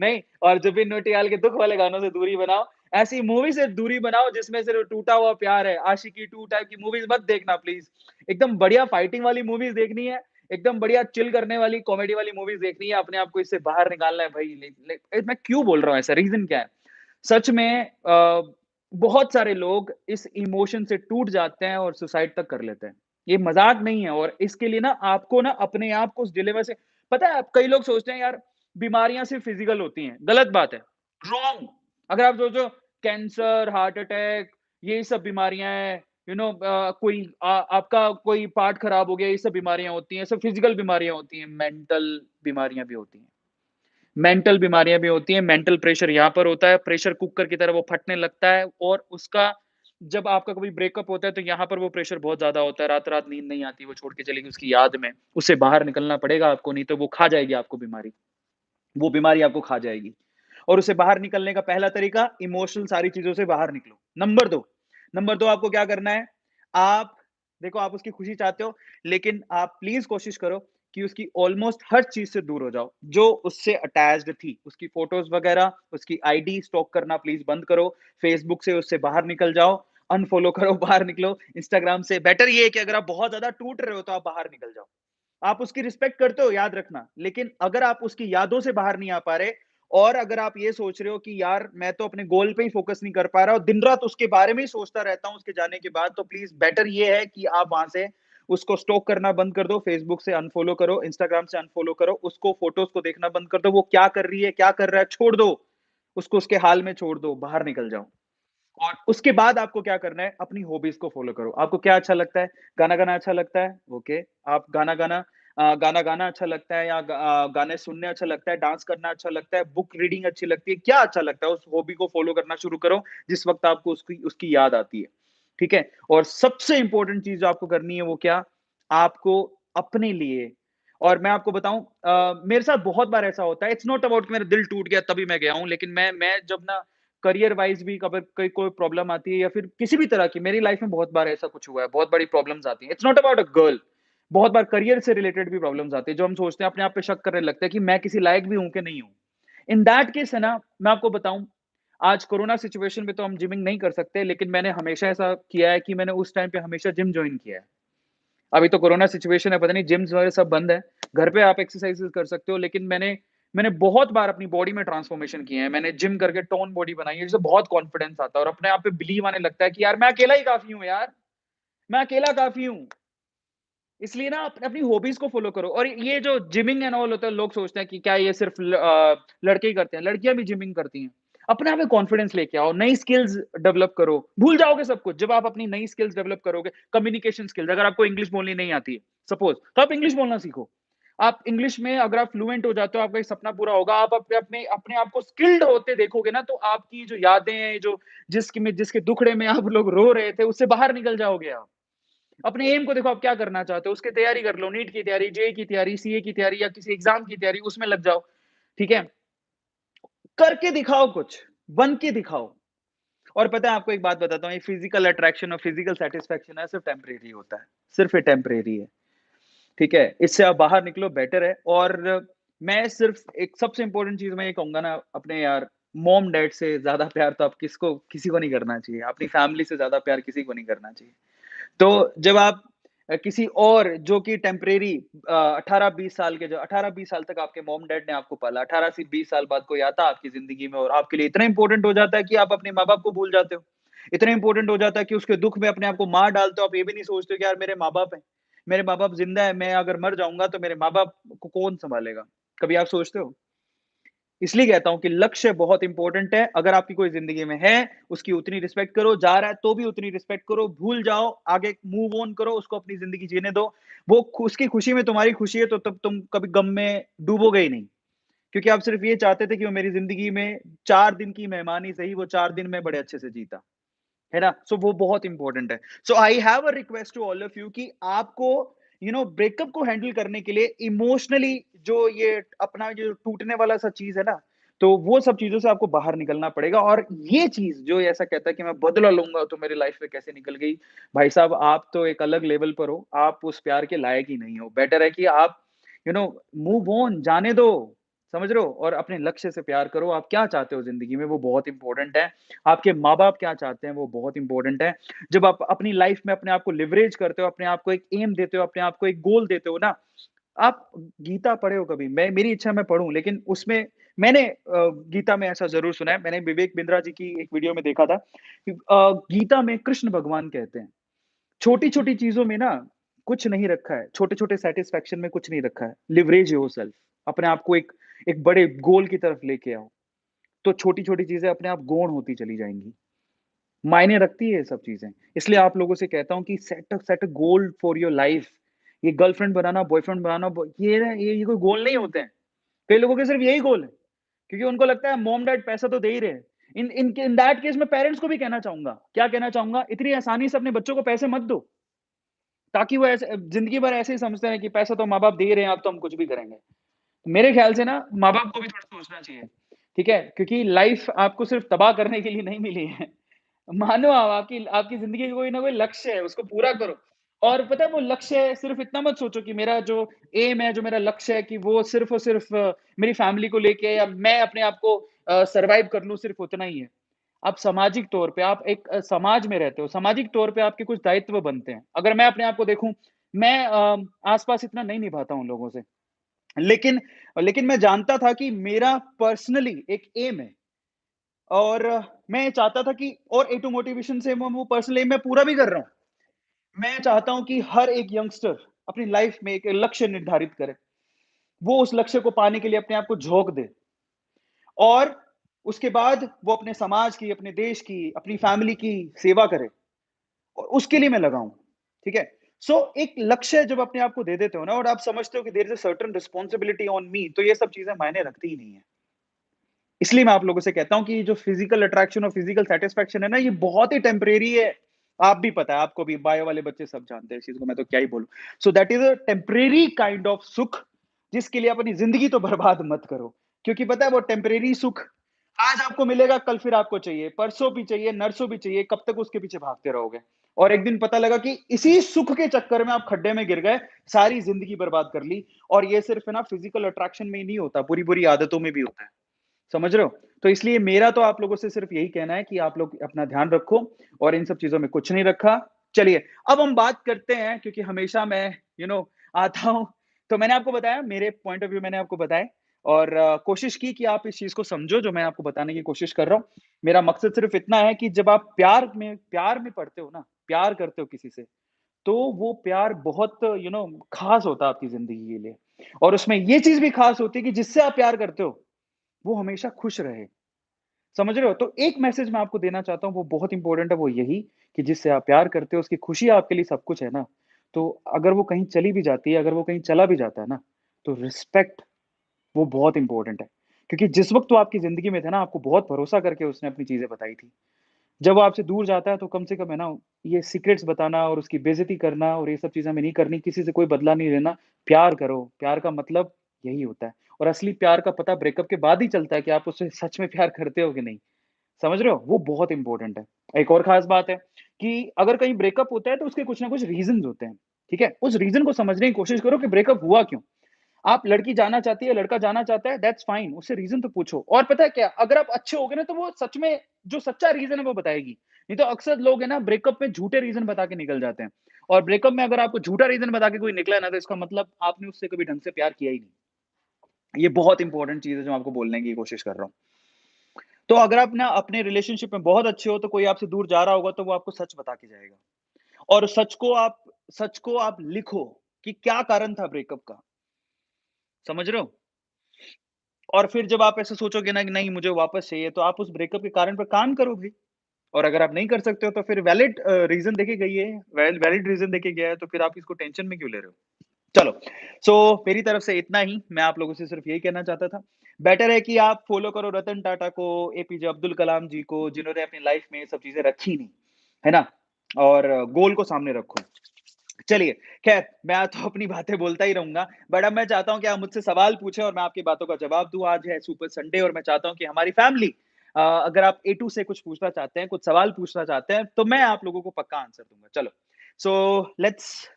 Speaker 1: नहीं, और जुबिन नौटियाल के दुःख वाले गानों से दूरी बनाओ। ऐसी मूवी से दूरी बनाओ जिसमें सिर्फ़ टूटा हुआ प्यार है, आशिकी 2 टाइप की मूवीज़ मत देखना प्लीज़। एकदम बढ़िया फाइटिंग वाली मूवीज़ देखनी है, एकदम बढ़िया चिल करने वाली कॉमेडी वाली मूवीज़ देखनी है, अपने आप को इससे बाहर निकालना है भई। मैं क्यों बोल रहा हूँ ऐसा, रीज़न क्या है? सच में बहुत सारे लोग इस इमोशन से टूट जाते हैं और सुसाइड तक कर लेते हैं। ये मज़ाक नहीं है और इसके लिए ना आपको ना अपने आप को उस डिलेमा से पता है कई लोग सोचते हैं यार बीमारियाँ सिर्फ़ फ़िज़िकल होती हैं, गलत बात है। रॉन्ग। अगर आप सोचो कैंसर, हार्ट अटैक ये सब बीमारियाँ हैं, कोई आपका कोई पार्ट खराब हो गया, ये सब बीमारियाँ होती हैं, सब फ़िज़िकल बीमारियाँ होती हैं, मेंटल बीमारियाँ भी होती हैं। मेंटल बीमारियाँ भी होती हैं, मेंटल प्रेशर यहाँ पर होता है, प्रेशर कुकर की तरह वो फटने लगता है और उसका जब आपका कभी ब्रेकअप होता है, तो यहाँ पर वो प्रेशर बहुत ज़्यादा होता है, रात-रात नींद नहीं आती, वो छोड़ के चली गई उसकी याद में। उससे बाहर निकलना पड़ेगा आपको, नहीं तो वो खा जाएगी आपको बीमारी। वो बीमारी आपको खा जाएगी। और उससे बाहर निकलने का पहला तरीका इमोशनल सारी चीज़ों से बाहर निकलो। नंबर 2 आपको क्या करना है? आप देखो आप उसकी खुशी चाहते हो, लेकिन आप प्लीज़ कोशिश करो कि उसकी ऑलमोस्ट हर चीज़ से दूर हो जाओ, जो उससे अटैच्ड थी। उसकी फ़ोटोज़ वगैरह, उसकी आईडी स्टॉक करना प्लीज़ बंद करो। फ़ेसबुक से उससे बाहर निकल जाओ, अनफ़ॉलो करो, बाहर निकलो। इंस्टाग्राम से बेटर ये है कि अगर आप बहुत ज़्यादा टूट रहे हो, तो आप बाहर निकल जाओ। आप उसकी रिस्पेक्ट करते हो, याद रखना। लेकिन अगर आप उसकी यादों से बाहर नहीं आ पा रहे और अगर आप ये सोच रहे हो कि यार मैं तो अपने गोल पे ही फ़ोकस नहीं कर पा रहा और दिन-रात उसके बारे में ही सोचता रहता हूँ उसके जाने के बाद, तो प्लीज़ बेटर ये है कि आप वहाँ से उसको स्टॉक करना बंद कर दो, फ़ेसबुक से अनफ़ॉलो करो, इंस्टाग्राम से अनफ़ॉलो करो, उसको फ़ोटोज़ को देखना बंद कर दो, वो क्या कर रही है, क्या कर रहा है, छोड़ दो। उसको उसके हाल में छोड़ दो, बाहर निकल जाओ। और उसके बाद आपको क्या करना है, अपनी हॉबीज़ को फ़ॉलो करो। आपको क्या अच्छा लगता है? गाना गाना अच्छा लगता है? ओके, आप गाना गाना अच्छा लगता है या गाने सुनने अच्छा लगता है, डांस करना अच्छा लगता है, बुक रीडिंग अच्छी लगती है, क्या अच्छा लगता है? उस हॉबी को फ़ॉलो करना शुरू करो, जिस वक़्त आपको उसकी उसकी याद आती है। ठीक है? और सबसे इम्पोर्टेंट चीज़ जो आपको करनी है वो क्या? आपको अपने लिए और मैं आपको बताऊँ मेरे साथ बहुत बार ऐसा होता है, इट्स नॉट अबाउट कि मेरा दिल टूट गया तभी मैं गया हूँ, लेकिन मैं जब ना करियर वाइज़ भी कभी कोई कोई प्रॉब्लम आती है या फिर किसी भी तरह की मेरी लाइफ़ में बहुत बार ऐसा कुछ हुआ है, बहुत बड़ी प्रॉब्लम्स आती हैं। It's not about a girl बहुत बार करियर से रिलेटेड भी प्रॉब्लम्स आती हैं, जो हम सोचते हैं अपने आप पे शक करने लगते हैं कि मैं किसी लायक भी हूँ कि नहीं हूँ। इन दैट केस है ना, मैं आपको बताऊँ, आज कोरोना सिचुएशन में तो हम जिमिंग नहीं कर सकते, लेकिन मैंने हमेशा ऐसा किया है कि मैंने उस टाइम पे हमेशा जिम जॉइन किया है। अभी तो कोरोना सिचुएशन है, पता नहीं जिम्स वगैरह सब बंद है। घर पे आप एक्सरसाइज़ेज़ कर सकते हो, लेकिन मैंने मैंने बहुत बार अपनी बॉडी में ट्रांसफॉर्मेशन किए हैं। मैंने जिम करके टोन बॉडी बनाई है, जिससे बहुत कॉन्फिडेंस आता है और अपने आप पे बिलीव आने लगता है कि यार मैं अकेला ही काफ़ी हूँ यार, मैं अकेला काफ़ी हूँ। इसलिए ना अपनी हॉबीज़ को फ़ॉलो करो और ये जो जिमिंग एंड ऑल होता है, लोग सोचते हैं कि क्या ये सिर्फ़ लड़के ही करते हैं, लड़कियाँ भी जिमिंग करती हैं। अपने आप में कॉन्फिडेंस लेके आओ, नई स्किल्स डेवलप करो, भूल जाओगे सब कुछ जब आप अपनी नई स्किल्स डेवलप करोगे। कम्युनिकेशन स्किल्स, अगर आपको इंग्लिश बोलनी नहीं आती है, सपोज़, तो आप इंग्लिश बोलना सीखो। आप इंग्लिश में अगर आप फ्लुएंट हो जाते हो, आपका एक सपना पूरा होगा, आप अपने अपने आप को स्किल्ड होते देखोगे ना, तो आपकी जो यादें हैं, जो जिसके दुखड़े में आप लोग रो रहे थे, उससे बाहर निकल जाओगे आप। अपने एम को देखो, आप क्या करना चाहते हो, उसकी तैयारी कर लो, नीट की तैयारी, जेईई की तैयारी, सीए की तैयारी या किसी एग्ज़ाम की तैयारी, उसमें लग जाओ, ठीक है? करके दिखाओ कुछ, बन के दिखाओ। और पता है आपको एक बात बताता हूँ, ये फिज़िकल अट्रैक्शन और फिज़िकल सैटिस्फैक्शन है, सिर्फ़ टेम्परेरी होता है, सिर्फ़ ये टेम्परेरी है, ठीक है? इससे आप बाहर निकलो, बेटर है। और मैं सिर्फ़ एक सबसे इम्पोर्टेंट चीज़ मैं ये कहूँगा ना, अपने यार मॉम-डैड से ज़्यादा प्यार तो आप किसी को नहीं करना चाहिए, अपनी फैमिली से ज़्यादा प्यार किसी को नहीं करना चाहिए। तो जब आप किसी और जो कि टेम्परेरी 18-20 साल के, जो 18-20 साल तक आपके मॉम-डैड ने आपको पाला, 18 से 20 साल बाद कोई आता है आपकी ज़िंदगी में और आपके लिए इतना इम्पोर्टेंट हो जाता है कि आप अपने माँ-बाप को भूल जाते हो। इतना इम्पोर्टेंट हो जाता है कि उसके दुःख में अपने आप को मार डालते हो, आप ये भी नहीं सोचते हो कि यार मेरे माँ-बाप हैं। मेरे माँ-बाप ज़िंदा हैं, मैं अगर मर जाऊँगा तो मेरे माँ-बाप को कौन सँभालेगा? कभी आप सोचते हो? इसलिए कहता हूँ कि लक्ष्य बहुत इंपॉर्टेंट है। अगर आपकी कोई ज़िंदगी में है, उसकी उतनी रिस्पेक्ट करो, जा रहा है तो भी उतनी रिस्पेक्ट करो, भूल जाओ, आगे मूव ऑन करो, उसको अपनी ज़िंदगी जीने दो। वो उसकी खुशी में तुम्हारी खुशी है, तो तब तुम कभी गम में डूबोगे ही नहीं। क्योंकि आप सिर्फ़ ये चाहते थे कि वो मेरी ज़िंदगी में 4 दिन की मेहमान ही सही, वो 4 दिन मैं बड़े अच्छे से जीता। है ना? सो वो बहुत इम्पोर्टेंट है। So I have a request to all of you कि आपको ब्रेकअप को हैंडल करने के लिए इमोशनली जो ये अपना जो टूटने वाला सा चीज़ है ना, तो वो सब चीज़ों से आपको बाहर निकलना पड़ेगा और ये चीज़ जो ऐसा कहता है कि मैं बदला लूँगा तो मेरी लाइफ़ में कैसे निकल गई। भाई साहब, आप तो एक अलग लेवल पर हो, आप उस प्यार के लायक ही नहीं हो। बेटर है कि आप यू नो मूव ऑन, जाने दो, समझ रहे हो? और अपने लक्ष्य से प्यार करो। आप क्या चाहते हो ज़िंदगी में, वो बहुत इम्पोर्टेंट है। आपके माँ-बाप क्या चाहते हैं, वो बहुत इम्पोर्टेंट है। जब आप अपनी लाइफ़ में अपने आप को लिवरेज करते हो, अपने आप को एक एम देते हो, अपने आप को एक गोल देते हो ना, आप गीता पढ़े हो कभी? मेरी इच्छा है मैं पढ़ूँ, लेकिन उसमें मैंने गीता में ऐसा ज़रूर सुना है, मैंने विवेक बिंद्रा जी की एक वीडियो में देखा था कि गीता में कृष्ण भगवान कहते हैं, छोटी-छोटी चीज़ों में ना कुछ नहीं रखा है, छोटे-छोटे सैटिस्फैक्शन में कुछ नहीं रखा है। लिवरेज योरसेल्फ, अपने आप को एक एक बड़े गोल की तरफ लेके आओ, तो छोटी-छोटी चीज़ें अपने आप गौण होती चली जाएँगी। मायने रखती है ये सब चीज़ें। इसलिए आप लोगों से कहता हूँ कि set a goal for your life. ये गर्लफ्रेंड बनाना, बॉयफ्रेंड बनाना, ब ये ना ये कोई गोल नहीं होते हैं। कई लोगों के सिर्फ यही गोल है, क्योंकि उनको लगता है मॉम-डैड पैसा तो दे ही रहे हैं। इन दैट केस मैं पेरेंट्स को भी कहना चाहूँगा, क्या कहना चाहूँगा, इतनी आसानी से अपने बच्चों को पैसे मत दो, ताकि वो ऐसे ज़िंदगी भर ऐसे ही समझते हैं कि पैसा तो माँ-बाप दे ही रहे हैं, अब तो हम कुछ भी करेंगे। मेरे ख्याल से ना माँ-बाप को भी थोड़ा सोचना चाहिए, ठीक है? क्योंकि लाइफ आपको सिर्फ तबाह करने के लिए नहीं मिली है। मानो आप आपकी आपकी ज़िंदगी का कोई ना कोई लक्ष्य है, उसको पूरा करो। और पता है वो लक्ष्य सिर्फ़ इतना मत सोचो कि मेरा जो एम है, जो मेरा लक्ष्य है कि वो सिर्फ़ और सिर्फ़ मेरी फ़ैमिली को लेके या मैं अपने आप को सर्वाइव कर लूँ, सिर्फ़ उतना ही है। आप सामाजिक तौर पे आप एक समाज में रहते हो, सामाजिक तौर पे आपके कुछ दायित्व बनते हैं। अगर मैं अपने आप को देखूँ, मैं आस-पास इतना नहीं निभाता हूँ लोगों से। लेकिन लेकिन मैं जानता था कि मेरा पर्सनली एक एम है और मैं चाहता था कि और ए टू मोटिवेशन से मैं वो पर्सनल एम मैं पूरा भी कर रहा हूँ। मैं चाहता हूँ कि हर एक यंगस्टर अपनी लाइफ में एक लक्ष्य निर्धारित करे। वो उस लक्ष्य को पाने के लिए अपने आप को झोंक दे और उसके बाद वो अपने समाज की, अपने देश की, अपनी फैमिली की सेवा करे और उसके लिए मैं लगा हूँ। ठीक है? एक लक्ष्य जब अपने आप को दे देते हो ना और आप समझते हो कि there is a certain responsibility on me, तो ये सब चीज़ें मायने रखती ही नहीं है। इसलिए मैं आप लोगों से कहता हूँ कि जो फिजिकल अट्रैक्शन और फिजिकल सैटिस्फैक्शन है ना, ये बहुत ही टेम्परेरी है। आप भी पता है, आपको भी, बायो वाले बच्चे सब जानते हैं इस चीज़ को, मैं तो क्या ही बोलूँ। So that is a temporary kind of सुख, जिसके लिए अपनी ज़िंदगी तो बर्बाद मत करो। क्योंकि पता है वो टेम्परेरी सुख आज आपको मिलेगा, कल फिर आपको चाहिए, परसों भी चाहिए, नरसों भी चाहिए, कब तक उसके पीछे भागते रहोगे? और एक दिन पता लगा कि इसी सुख के चक्कर में आप खड्डे में गिर गए, सारी ज़िंदगी बर्बाद कर ली और ये सिर्फ़ है ना फिजिकल अट्रैक्शन में ही नहीं होता, बुरी-बुरी आदतों में भी होता है। समझ रहे हो? तो इसलिए मेरा तो आप लोगों से सिर्फ़ यही कहना है कि आप लोग अपना ध्यान रखो और इन सब चीज़ों में कुछ नहीं रखा। चलिए, अब हम बात करते हैं क्योंकि हमेशा मैं आता हूँ, तो मैंने आपको बताया मेरे पॉइंट ऑफ व्यू मैंने आपको बताए और कोशिश की कि आप इस चीज़ को समझो जो मैं आपको बताने की कोशिश कर रहा हूँ। मेरा मकसद सिर्फ़ इतना है कि जब आप प्यार में पड़ते हो ना, प्यार करते हो किसी से, तो वो प्यार बहुत ख़ास होता है आपकी ज़िंदगी के लिए और उसमें ये चीज़ भी ख़ास होती है कि जिससे आप प्यार करते हो, वो हमेशा खुश रहे। समझ रहे हो? तो एक मैसेज मैं आपको देना चाहता हूँ, वो बहुत इम्पोर्टेंट है, वो यही कि जिससे आप प्यार करते हो, उसकी खुशी आपके लिए सब कुछ है ना, तो अगर वो कहीं चली भी जाती है, अगर वो कहीं चला भी जाता है ना, तो रिस्पेक्ट वो बहुत इम्पोर्टेंट है। क्योंकि जिस वक़्त वो आपकी ज़िंदगी में था ना, आपको बहुत भरोसा करके उसने अपनी चीज़ें बताई थी। जब वो आपसे दूर जाता है, तो कम से कम है ना, ये सीक्रेट्स बताना और उसकी बेइज़्ज़ती करना और ये सब चीज़ें हमें नहीं करनी, किसी से कोई बदला नहीं लेना। प्यार करो, प्यार का मतलब यही होता है और असली प्यार का पता ब्रेकअप के बाद ही चलता है कि आप उससे सच में प्यार करते हो कि नहीं। समझ रहे हो? वो बहुत इम्पोर्टेंट है। एक और ख़ास बात है कि अगर कहीं ब्रेकअप होता है तो उसके कुछ ना कुछ रीज़न्स होते हैं, ठीक है? उस रीज़न को समझने की कोशिश करो कि ब्रेकअप हुआ क्यों? आप लड़की जाना चाहती है, लड़का जाना चाहता है, दैट्स फाइन, उससे रीज़न तो पूछो। और पता है क्या? अगर आप अच्छे होगे ना तो वो सच में जो सच्चा रीज़न है वो बताएगी। नहीं तो अक्सर लोग है ना ब्रेकअप में झूठे रीज़न बता के निकल जाते हैं। और ब्रेकअप में अगर आपको झूठा रीज़न बता के कोई निकला है ना तो इसका मतलब आपने उससे कभी ढंग से प्यार किया ही नहीं। ये बहुत इम्पोर्टेंट चीज़ है जो मैं आपको बोलने की कोशिश कर रहा हूँ। तो अगर आप ना अपने रिलेशनशिप में बहुत अच्छे हो तो कोई आपसे दूर जा रहा होगा तो वो आपको सच बता के जाएगा। और सच को आप लिखो कि क्या कारण था ब्रेकअप का, समझ रहे हो? और फिर जब आप ऐसे सोचोगे ना कि नहीं मुझे वापस चाहिए तो आप उस ब्रेकअप के कारण पे काम करो भई। और अगर आप नहीं कर सकते हो तो फिर वैलिड रीज़न देके गइए, वैलिड रीज़न देके गया है तो फिर आप इसको टेंशन में क्यों ले रहे हो? चलो, मेरी तरफ से इतना ही, मैं आप लोगों से सिर्फ़ यही कहना चाहता था। बेटर है कि आप फ़ॉलो करो रतन टाटा को, एपीजे अब्दुल कलाम जी को, जिन्होंने अपनी लाइफ़ में ये सब चीज़ें रखी नहीं, है ना? और गोल को सामने रखो। चलिए, ख़ैर मैं तो अपनी बातें बोलता ही रहूँगा, बट अब मैं चाहता हूँ कि आप मुझसे सवाल पूछें और मैं आपकी बातों का जवाब दूँ। आज है सुपर संडे और मैं चाहता हूँ कि हमारी फैमिली अगर आप ए टू से कुछ पूछना चाहते हैं, कुछ सवाल पूछना चाहते हैं, तो मैं आप लोगों को पक्का आंसर दूँगा। चलो, लेट्स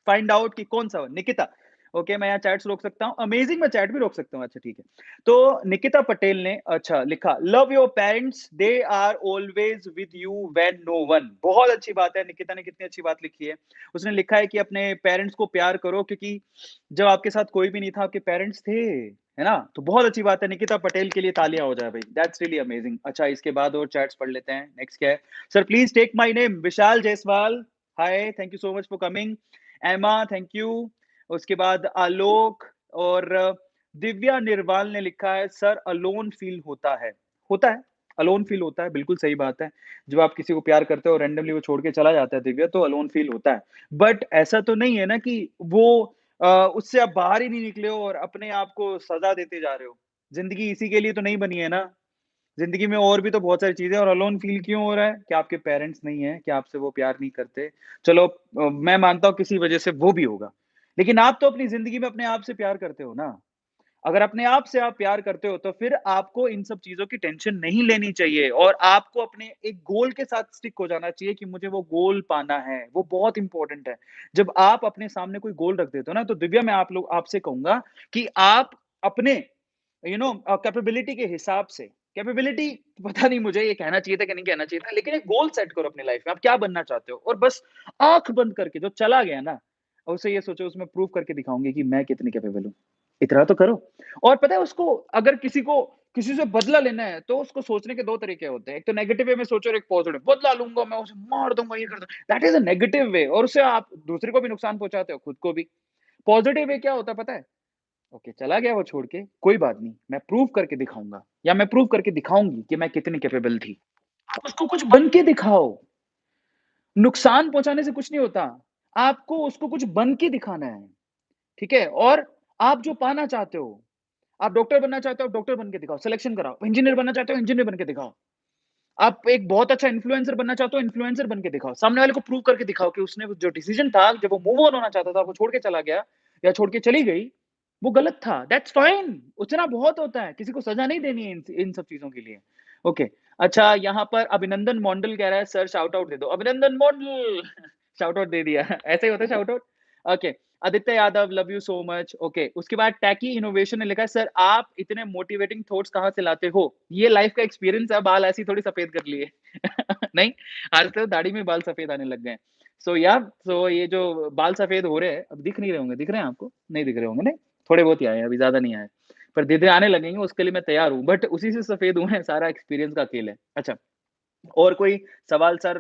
Speaker 1: फाइंड आउट कि कौन-सा निकिता, ओके मैं यहाँ चैट्स रोक सकता हूँ, अमेजिंग मैं चैट भी रोक सकता हूँ, अच्छा ठीक है। तो निकिता पटेल ने अच्छा लिखा, love your parents, they are always with you when no one. बहुत अच्छी बात है, निकिता ने कितनी अच्छी बात लिखी है। उसने लिखा है कि अपने पेरेंट्स को प्यार करो क्योंकि जब आपके साथ कोई भी नहीं था, आपके पेरेंट्स थे, है ना? तो बहुत अच्छी बात है, निकिता पटेल के लिए तालियाँ हो जाए भई, दैट्स रियली अमेजिंग। अच्छा इसके बाद और चैट्स पढ़ लेते हैं, नेक्स्ट क्या है? Sir please take my name, Vishal Jaiswal, hi, thank you so much for coming. Emma thank you. उसके बाद आलोक और दिव्या निर्वाल ने लिखा है सर अलोन फील होता है। होता है, अलोन फील होता है, बिल्कुल सही बात है। जब आप किसी को प्यार करते हो रैंडमली वो छोड़ के चला जाता है दिव्या तो अलोन फील होता है। बट ऐसा तो नहीं है ना कि वो उससे आप बाहर ही नहीं निकले हो और अपने आप को सज़ा देते जा रहे हो। ज़िंदगी इसी के लिए तो नहीं बनी है ना। ज़िंदगी में और भी तो बहुत सारी चीज़ें हैं और अलोन फ़ील क्यों हो रहा है? कि आपके पेरेंट्स नहीं हैं, कि आपसे वो प्यार नहीं करते। चलो मैं मानता हूँ किसी वजह से वो भी होगा। लेकिन आप तो अपनी ज़िंदगी में अपने आप से प्यार करते हो ना। अगर अपने आप से आप प्यार करते हो तो फिर आपको इन सब चीज़ों की टेंशन नहीं लेनी चाहिए और आपको अपने एक गोल के साथ स्टिक हो जाना चाहिए कि मुझे वो गोल पाना है। वो बहुत इम्पोर्टेंट है। जब आप अपने सामने कोई गोल रख देते हो ना तो दिव्या मैं आपसे कहूँगा कि आप अपने कैपेबिलिटी के हिसाब से कैपेबिलिटी पता नहीं मुझे ये कहना चाहिए था कि नहीं कहना चाहिए था, लेकिन एक गोल सेट करो अपनी लाइफ में, आप क्या बनना चाहते हो? और बस आँख बंद करके जो चला गया ना, उसे ये सोचो उसमें प्रूव करके दिखाऊँगी कि मैं कितनी कैपेबल हूँ। इतना तो करो। और पता है उसको अगर किसी से बदला लेना है, तो उसको सोचने के 2 तरीके होते हैं। एक तो नेगेटिव वे में सोचो और एक पॉजिटिव, बदला लूँगा, मैं उसे मार दूँगा, ये कर दूँगा। That is a negative way और उससे आप दूसरे को भी नुकसान पहुँचाते हो, खुद को भी। पॉजिटिव वे क्या होता है पता है? ओके, चला गया वो छोड़ के, कोई बात नहीं, मैं प्रूव करके दिखाऊँगा या मैं प्रूव करके दिखाऊँगी कि मैं कितनी कैपेबल थी। आप उसको कुछ बन के दिखाओ, नुकसान पहुँचाने से कुछ नहीं होता। आपको उसको कुछ बन के दिखाना है, ठीक है? और आप जो पाना चाहते हो, आप डॉक्टर बनना चाहते हो, आप डॉक्टर बन के दिखाओ, सिलेक्शन कराओ। इंजीनियर बनना चाहते हो, इंजीनियर बन के दिखाओ। आप एक बहुत अच्छा इन्फ्लुएंसर बनना चाहते हो, इन्फ्लुएंसर बन के दिखाओ। सामने वाले को प्रूव करके दिखाओ कि उसने वो जो डिसीजन था, जब वो मूव ऑन होना चाहता था, वो छोड़ के चला गया या छोड़ के चली गई, वो गलत था। दैट्स फाइन, उतना बहुत होता है। किसी को सज़ा नहीं देनी है इन इन सब चीज़ों के लिए। ओके, अच्छा यहाँ पर अभिनंदन मोंडल कह रहा है, "सर शाउट आउट दे दो।" अभिनंदन मोंडल शाउट आउट दे दिया। ऐसे ही होता है shout out? Okay, Aditya Yadav love you so much. Okay, उसके बाद टैकी इनोवेशन ने लिखा है सर आप इतने मोटिवेटिंग थॉट्स कहाँ से लाते हो? ये लाइफ का एक्सपीरियंस है, बाल ऐसे ही थोड़ी सफेद कर लिए। नहीं, आजकल तो दाढ़ी में बाल सफेद आने लग गए हैं। सो या सो ये जो बाल सफेद हो रहे हैं, अब दिख नहीं रहे होंगे, दिख रहे हैं आपको? नहीं दिख रहे होंगे नहीं? थोड़े बहुत ही आए हैं, अभी ज़्यादा नहीं आए। पर धीरे-धीरे आने लगेंगे, उसके लिए मैं तैयार हूँ, बट उसी से सफेद हुए हैं, सारा एक्सपीरियंस का खेल है। अच्छा, और कोई सवाल सर?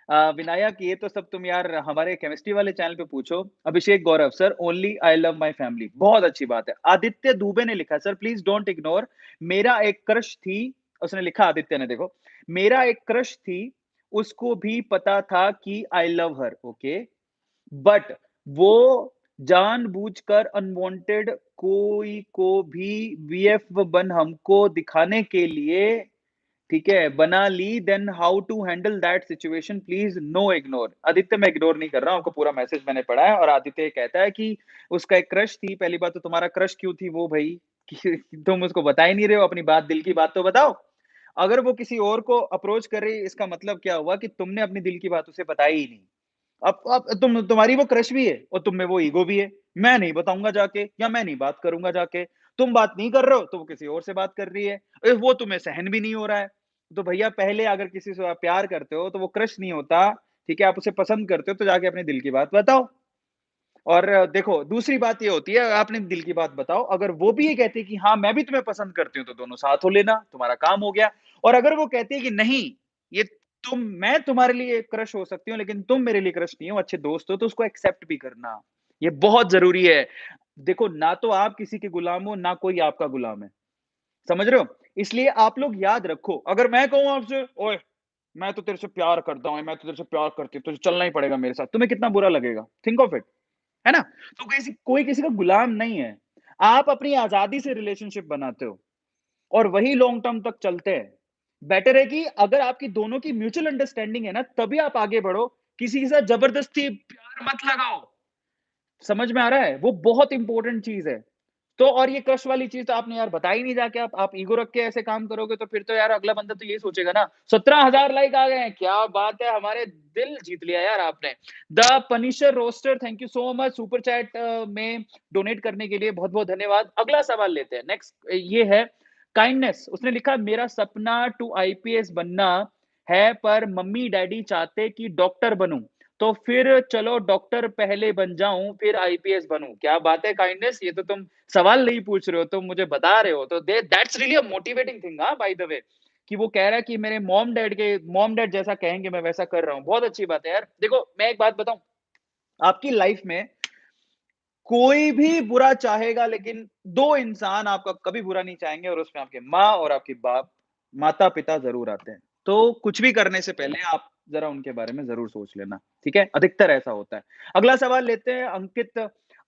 Speaker 1: विनायक ये तो सब तुम यार हमारे केमिस्ट्री वाले चैनल पे पूछो। Abhishek Gaurav sir only I love my family, बहुत अच्छी बात है। आदित्य दुबे ने लिखा सर प्लीज डोंट इग्नोर, मेरा एक क्रश थी, उसने लिखा आदित्य ने, देखो, मेरा एक क्रश थी, उसको भी पता था कि I love her, okay, but वो जानबूझकर अनवांटेड कोई को भी वीएफ बन हमको दिखाने के लिए, ठीक है, बना ली, then how to handle that situation please no ignore. Aditya मैं इग्नोर नहीं कर रहा हूँ, आपको पूरा मैसेज मैंने पढ़ा है, और आदित्य कहता है कि उसका एक क्रश थी। पहली बात तो तुम्हारा क्रश क्यों थी वो भाई? कि तुम उसको बता ही नहीं रहे हो, अपनी बात, दिल की बात तो बताओ। अगर वो किसी और को अप्रोच कर रही है, इसका मतलब क्या हुआ कि तुमने अपनी दिल की बात उसे बताई ही नहीं। अब तुम्हारी वो क्रश भी है और तुम में वो ईगो भी है। मैं नहीं बताऊँगा जाके, या मैं नहीं बात करूँगा जाके। तुम बात नहीं कर रहे हो, तो वो किसी और से बात कर रही है। वो तुम्हें सहन भी नहीं हो रहा है। तो भैया पहले अगर किसी से आप प्यार करते हो, तो वो क्रश नहीं होता, ठीक है? आप उसे पसंद करते हो, तो जाके अपने दिल की बात बताओ। और देखो, दूसरी बात ये होती है, आपने दिल की बात बताओ, अगर वो भी ये कहती है कि हाँ, मैं भी तुम्हें पसंद करती हूँ, तो दोनों साथ हो लेना, तुम्हारा काम हो गया। और अगर वो कहती है कि नहीं, ये मैं तुम्हारे लिए क्रश हो सकती हूँ, लेकिन तुम मेरे लिए क्रश नहीं हो, अच्छे दोस्त हो, तो उसको एक्सेप्ट भी करना। ये बहुत ज़रूरी है। देखो, ना तो आप किसी के गुलाम हो, ना कोई आपका गुलाम है। समझ रहे हो? इसलिए आप लोग याद रखो, अगर मैं कहूँ आपसे, "ओए, मैं तो तेरे से प्यार करता हूँ, मैं तो तेरे से प्यार करती हूँ, तुझे चलना ही पड़ेगा मेरे साथ।" तुम्हें कितना बुरा लगेगा? Think of it. है ना? तो कोई किसी का गुलाम नहीं है। आप अपनी आज़ादी से रिलेशनशिप बनाते हो और वही लॉन्ग टर्म तक चलते हैं। बेटर है कि अगर आपकी दोनों की म्यूचुअल अंडरस्टैंडिंग है ना, तभी आप आगे बढ़ो। किसी के साथ ज़बरदस्ती प्यार मत लगाओ। समझ में आ रहा है? वो बहुत इंपॉर्टेंट चीज़ है। तो और ये क्रश वाली चीज़ तो आपने यार बताई नहीं जाके, आप ईगो रख के ऐसे काम करोगे, तो फिर तो यार अगला बंदा तो यही सोचेगा ना, 17,000 लाइक आ गए हैं, क्या बात है, हमारे दिल जीत लिया यार आपने। The Punisher roaster thank you so much super chat में डोनेट करने के लिए बहुत-बहुत धन्यवाद। अगला सवाल लेते हैं, नेक्स्ट ये है काइंडनेस, उसने लिखा मेरा सपना टू आईपीएस बनना है, पर मम्मी-डैडी चाहते कि डॉक्टर बनूँ। तो फिर चलो डॉक्टर पहले बन जाऊँ, फिर आईपीएस बनूँ। क्या बात है काइंडनेस, ये तो तुम सवाल नहीं पूछ रहे हो, तुम मुझे बता रहे हो। तो दे that's really a motivating thing, हाँ, बाय द वे, कि वो कह रहा है कि मेरे मॉम डैड जैसा कहेंगे मैं वैसा कर रहा हूँ। बहुत अच्छी बात है यार। देखो, मैं एक बात बताऊँ, आपकी लाइफ में कोई भी बुरा चाहेगा, लेकिन 2 इंसान आपका कभी बुरा नहीं चाहेंगे, और उसमें आपके माँ और आपके बाप, माता-पिता ज़रूर आते हैं। तो कुछ भी करने से पहले आप ज़रा उनके बारे में ज़रूर सोच लेना, ठीक है? अधिकतर ऐसा होता है। अगला सवाल लेते हैं, अंकित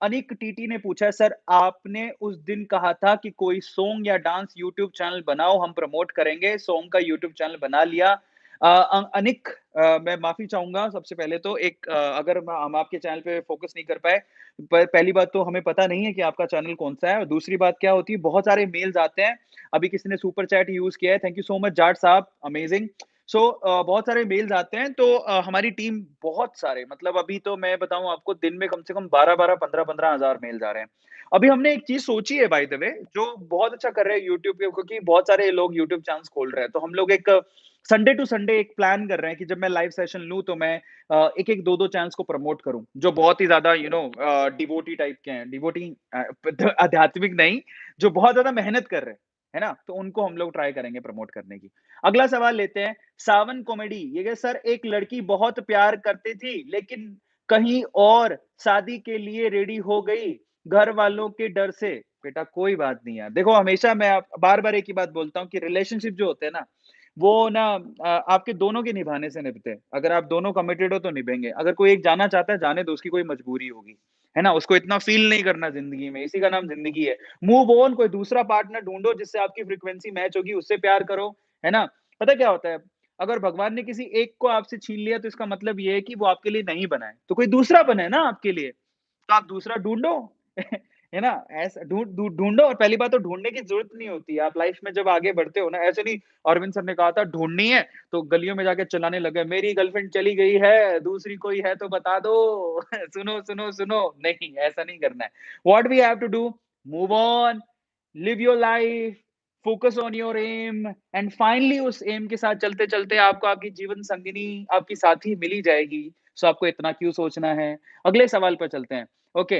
Speaker 1: अनिक टीटी ने पूछा है, सर आपने उस दिन कहा था कि कोई सॉन्ग या डांस यूट्यूब चैनल बनाओ, हम प्रमोट करेंगे। सॉन्ग का यूट्यूब चैनल बना लिया। अनिक, मैं माफ़ी चाहूँगा सबसे पहले तो, अगर हम आपके चैनल पे फ़ोकस नहीं कर पाए, पहली बात तो हमें पता नहीं है कि आपका चैनल कौन-सा है, और दूसरी बात क्या होती है, बहुत सारे मेल्स आते हैं। अभी किसी ने सुपर चैट यूज़ किया है, thank you so much Jat साहब, अमेजिंग। सो बहुत सारे मेल्स आते हैं, तो हमारी टीम बहुत सारे, मतलब अभी तो मैं बताऊँ आपको, दिन में कम से कम 12-12, 15-15 हज़ार मेल्स आ रहे हैं। अभी हमने एक चीज़ सोची है बाय द वे, जो बहुत अच्छा कर रहे हैं यूट्यूब पे, क्योंकि बहुत सारे लोग यूट्यूब चैनल्स खोल रहे हैं। तो हम लोग एक संडे टू संडे एक प्लान कर रहे हैं कि जब मैं लाइव सेशन लूँ, तो मैं एक-एक, 2-2 चैनल्स को प्रमोट करूँ, जो बहुत ही ज़्यादा डिवोटी टाइप के हैं। डिवोटी आध्यात्मिक नहीं, जो बहुत ज़्यादा मेहनत कर रहे हैं, है ना? तो उनको हम लोग ट्राई करेंगे प्रमोट करने की। अगला सवाल लेते हैं, सावन कॉमेडी, ये कहे सर एक लड़की बहुत प्यार करती थी, लेकिन कहीं और शादी के लिए रेडी हो गई, घर वालों के डर से। बेटा कोई बात नहीं यार, देखो हमेशा मैं बार-बार एक ही बात बोलता हूँ कि रिलेशनशिप जो होते हैं ना, वो ना आपके दोनों के निभाने से निभते हैं। अगर आप दोनों कमिटेड हो तो निभेंगे। अगर कोई एक जाना चाहता है, जाने दो, उसकी कोई मजबूरी होगी। है ना? उसको इतना फ़ील नहीं करना ज़िंदगी में, इसी का नाम ज़िंदगी है। मूव ऑन, कोई दूसरा पार्टनर ढूँढो जिससे आपकी फ्रीक्वेंसी मैच होगी, उससे प्यार करो। है ना? पता है क्या होता है? अगर भगवान ने किसी एक को आपसे छीन लिया, तो इसका मतलब ये है कि वो आपके लिए नहीं बना है। तो कोई दूसरा बना है ना आपके लिए, तो आप दूसरा ढूँढो। है ना? ऐसा ढूँढो और पहली बात तो ढूँढने की ज़रूरत नहीं होती है। आप लाइफ़ में जब आगे बढ़ते हो ना, ऐसे नहीं अरविंद सर ने कहा था ढूँढनी है, तो गलियों में जाके चिल्लाने लगे, मेरी गर्लफ्रेंड चली गई है, दूसरी कोई है तो बता दो। सुनो, सुनो, सुनो। नहीं, ऐसा नहीं करना है। What we have to do? Move on, live your life, focus on your aim and finally उस एम के साथ चलते-चलते आपको आपकी जीवन संगिनी, आपकी साथी मिल ही जाएगी। सो आपको इतना क्यों सोचना है? अगले सवाल पर चलते हैं। ओके,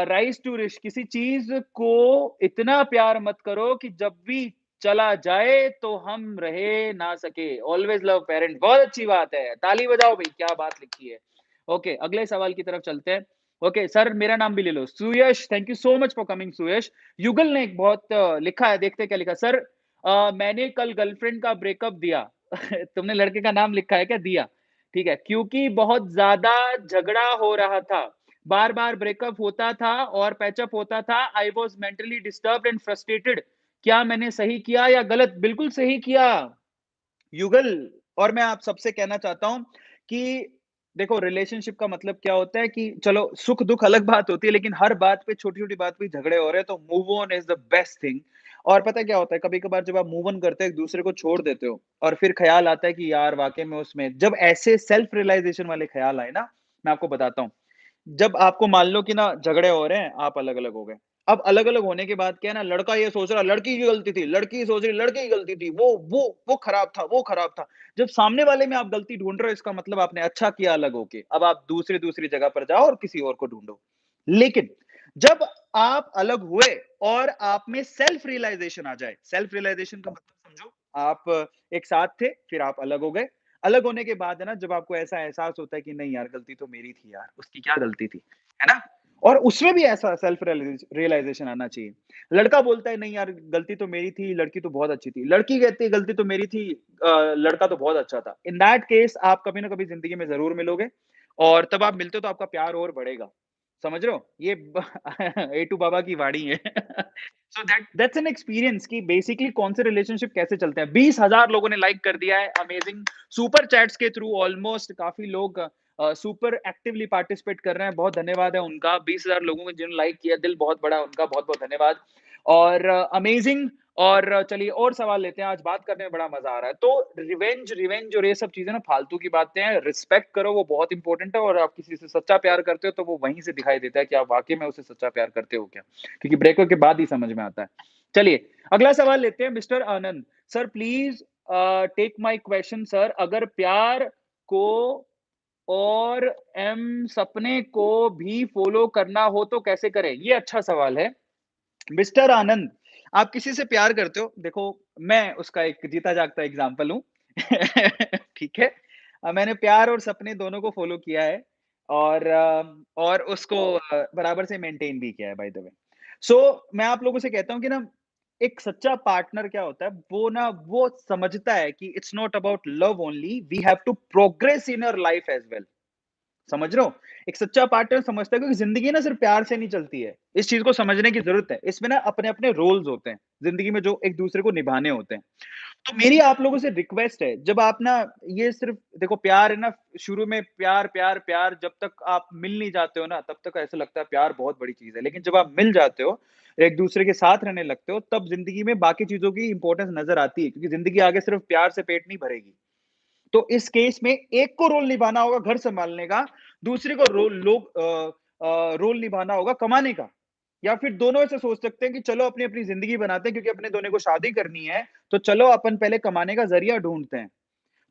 Speaker 1: राइज़ टू रिच किसी चीज़ को इतना प्यार मत करो कि जब भी चला जाए तो हम रहे ना सके। ऑलवेज़ लव पेरेंट्स बहुत अच्छी बात है। ताली बजाओ भई, क्या बात लिखी है। ओके, अगले सवाल की तरफ चलते हैं। ओके, सर मेरा नाम भी ले लो। Suyash, thank you so much for coming Suyash. Yugal ने एक बहुत लिखा है, देखते हैं क्या लिखा है। सर मैंने कल गर्लफ्रेंड का ब्रेकअप दिया। तुमने लड़के का नाम लिखा है क्या? दिया। ठीक है, क्योंकि बहुत ज़्यादा झगड़ा हो रहा था। बार-बार ब्रेकअप होता था और पैचअप होता था। I was mentally disturbed and frustrated. क्या मैंने सही किया या गलत? बिल्कुल सही किया। युगल, और मैं आप सबसे कहना चाहता हूँ कि देखो रिलेशनशिप का मतलब क्या होता है कि चलो सुख-दुःख अलग बात होती है, लेकिन हर बात पे छोटी-छोटी बात पे झगड़े हो रहे हैं तो move on is the best thing. और पता है क्या होता है, कभी-कभार जब आप मूव ऑन करते हो, एक-दूसरे को छोड़ देते हो और फिर ख़्याल आता है कि यार वाक़ई में उसमें जब ऐसे सेल्फ रियलाइज़ेशन वाले ख़्याल आए ना, मैं आपको बताता हूँ। जब आपको मान लो कि ना झगड़े हो रहे हैं, आप अलग-अलग हो गए। अब अलग-अलग होने के बाद क्या है ना, लड़का ये सोच रहा लड़की की गलती थी, लड़की सोच रही लड़के की गलती थी, वो खराब था, वो खराब था। जब सामने वाले में आप गलती ढूँढ रहे हो, इसका मतलब आपने अच्छा किया अलग होके। अब आप दूसरी जगह पर जाओ और किसी और को ढूँढो। लेकिन जब आप अलग हुए और आप में सेल्फ रियलाइज़ेशन आ जाए, सेल्फ रियलाइज़ेशन का मतलब समझो, आप एक साथ थे, फिर आप अलग हो गए। अलग होने के बाद है ना, जब आपको ऐसा एहसास होता है कि नहीं यार गलती तो मेरी थी यार, उसकी क्या गलती थी, है ना? और उसमें भी ऐसा सेल्फ रियलाइज़ेशन आना चाहिए। लड़का बोलता है नहीं यार गलती तो मेरी थी, लड़की तो बहुत अच्छी थी। लड़की कहती है गलती तो मेरी थी, लड़का तो बहुत अच्छा था। इन दैट केस आप कभी ना कभी ज़िंदगी में ज़रूर मिलोगे और तब आप मिलते हो तो आपका प्यार और बढ़ेगा। समझ रहे हो? ये ब ए टू बाबा की वाणी है। सो दैट्स एन एक्सपीरियंस कि बेसिकली कौन से रिलेशनशिप कैसे चलते हैं। 20,000 लोगों ने लाइक कर दिया है, अमेजिंग। सुपर चैट्स के थ्रू ऑलमोस्ट काफ़ी लोग सुपर एक्टिवली पार्टिसिपेट कर रहे हैं, बहुत धन्यवाद है उनका। 20,000 लोगों ने जिन्होंने लाइक किया, दिल बहुत बड़ा है उनका, बहुत-बहुत धन्यवाद। और अमेजिंग। और चलिए और सवाल लेते हैं, आज बात करने में बड़ा मज़ा आ रहा है। तो रिवेंज रिवेंज और ये सब चीज़ें ना फालतू की बातें हैं, रिस्पेक्ट करो वो बहुत इंपॉर्टेंट है और आप किसी से सच्चा प्यार करते हो तो वो वहीं से दिखाई देता है कि आप वाक़ई में उससे सच्चा प्यार करते हो क्या? क्योंकि ब्रेकअप के बाद ही समझ में आता है। चलिए, अगला सवाल लेते हैं mister Anand. Sir please take my question sir, अगर प्यार को और सपने को भी फ़ॉलो करना हो तो कैसे करें? ये अच्छा सवाल है। मिस्टर आनंद, आप किसी से प्यार करते हो, देखो मैं उसका एक जीता-जागता एग्ज़ाम्पल हूँ। ठीक है? मैंने प्यार और सपने दोनों को फ़ॉलो किया है और और उसको बराबर से मेंटेन भी किया है बाय द वे। सो मैं आप लोगों से कहता हूँ कि ना, एक सच्चा पार्टनर क्या होता है, वो ना वो समझता है कि it's not about love only, we have to progress in our life as well. समझ रहे हो? एक सच्चा पार्टनर समझता है क्योंकि ज़िंदगी ना सिर्फ़ प्यार से नहीं चलती है। इस चीज़ को समझने की ज़रूरत है। इसमें ना अपने-अपने रोल्स होते हैं, ज़िंदगी में जो एक-दूसरे को निभाने होते हैं। तो मेरी आप लोगों से रिक्वेस्ट है, जब आप ना ये सिर्फ़ देखो प्यार है ना, शुरू में प्यार, प्यार, प्यार जब तक आप मिल नहीं जाते हो ना, तब तक ऐसा लगता है प्यार बहुत बड़ी चीज़ है। लेकिन जब आप मिल जाते हो, एक-दूसरे के साथ रहने लगते हो, तब ज़िंदगी में बाकी चीज़ों की इम्पोर्टेंस नज़र आती है क्योंकि ज़िंदगी आगे सिर्फ़ प्यार से पेट नहीं भरेगी। तो इस केस में एक को रोल निभाना होगा घर सँभालने का, दूसरे को रोल निभाना होगा कमाने का। या फिर दोनों ऐसे सोच सकते हैं कि चलो अपनी-अपनी ज़िंदगी बनाते हैं क्योंकि अपने दोनों को शादी करनी है, तो चलो अपन पहले कमाने का ज़रिया ढूँढते हैं।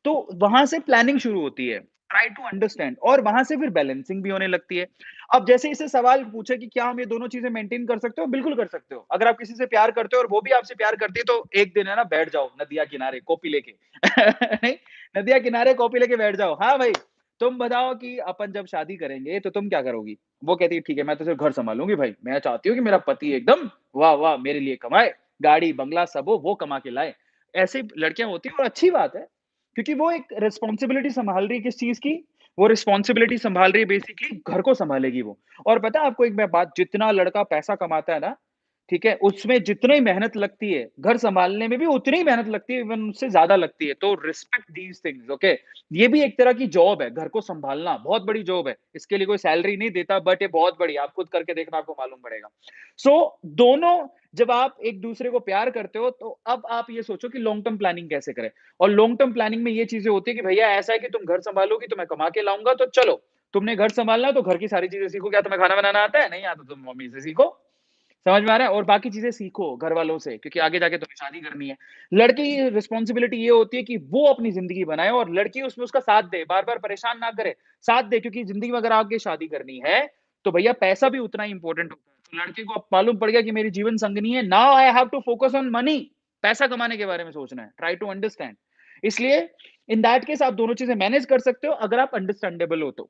Speaker 1: तो वहाँ से प्लानिंग शुरू होती है। ट्राई टू अंडरस्टैंड और वहाँ से फिर बैलेंसिंग भी होने लगती है। अब जैसे इससे सवाल पूछे कि क्या हम ये दोनों चीज़ें मेंटेन कर सकते हो? बिल्कुल कर सकते हो। अगर आप किसी से प्यार करते हो और वो भी आपसे प्यार करती है तो एक दिन है ना बैठ जाओ नदिया किनारे कॉपी लेके। नहीं, नदिया किनारे कॉपी लेके बैठ जाओ। हाँ भाई, तुम बताओ कि अपन जब शादी करेंगे तो तुम क्या करोगी? वो कहती है ठीक है मैं तो सिर्फ़ घर सँभालूँगी भाई। मैं चाहती हूँ कि मेरा पति एकदम वाह, वाह! मेरे लिए कमाए, गाड़ी, बंगला सब हो वो कमा के लाए। ऐसी लड़कियाँ होती हैं और अच्छी बात है। क्योंकि वो एक रिस्पॉन्सिबिलिटी सँभाल रही है किस चीज़ की? वो रिस्पॉन्सिबिलिटी सँभाल रही है बेसिकली घर को सँभालेगी वो। और पता है आपको एक मैं बात जितना लड़का पैसा कमाता है ना, ठीक है? उसमें जितनी मेहनत लगती है, घर सँभालने में भी उतनी ही मेहनत लगती है, इवन उससे ज़्यादा लगती है। तो रिस्पेक्ट दीज़ थिंग्स, ओके? ये भी एक तरह की जॉब है, घर को सँभालना बहुत बड़ी जॉब है। इसके लिए कोई सैलरी नहीं देता, बट ये बहुत बड़ी है, आप खुद करके देखना, आपको मालूम पड़ेगा। सो दोनों जब आप एक-दूसरे को प्यार करते हो, तो अब आप ये सोचो कि लॉन्ग टर्म प्लानिंग कैसे करें? और लॉन्ग टर्म प्लानिंग में ये चीज़ें होती है कि भैया ऐसा है कि तुम घर सँभालोगी, तो मैं कमा के लाऊँगा, तो चलो, तुमने घर सँभालना है, तो घर की सारी चीज़ें सीखो। क्या तुम्हें खाना बनाना आता है? नहीं आता, तो मम्मी से सीखो। समझ में आ रहा है? और बाकी चीज़ें सीखो घरवालों से, क्योंकि आगे जाके तुम्हें शादी करनी है। लड़के की रिस्पॉन्सिबिलिटी ये होती है कि वो अपनी ज़िंदगी बनाए और लड़की उसमें उसका साथ दे, बार-बार परेशान ना करे, साथ दे, क्योंकि ज़िंदगी में अगर आगे शादी करनी है, तो भैया पैसा भी उतना ही इम्पोर्टेंट होता है। तो लड़के को अब मालूम पड़ गया कि मेरी जीवन संगिनी है, now I have to focus on money, पैसा कमाने के बारे में सोचना है, ट्राई टू अंडरस्टैंड। इसलिए इन दैट केस आप दोनों चीज़ें मैनेज कर सकते हो, अगर आप अंडरस्टैंडेबल हो तो।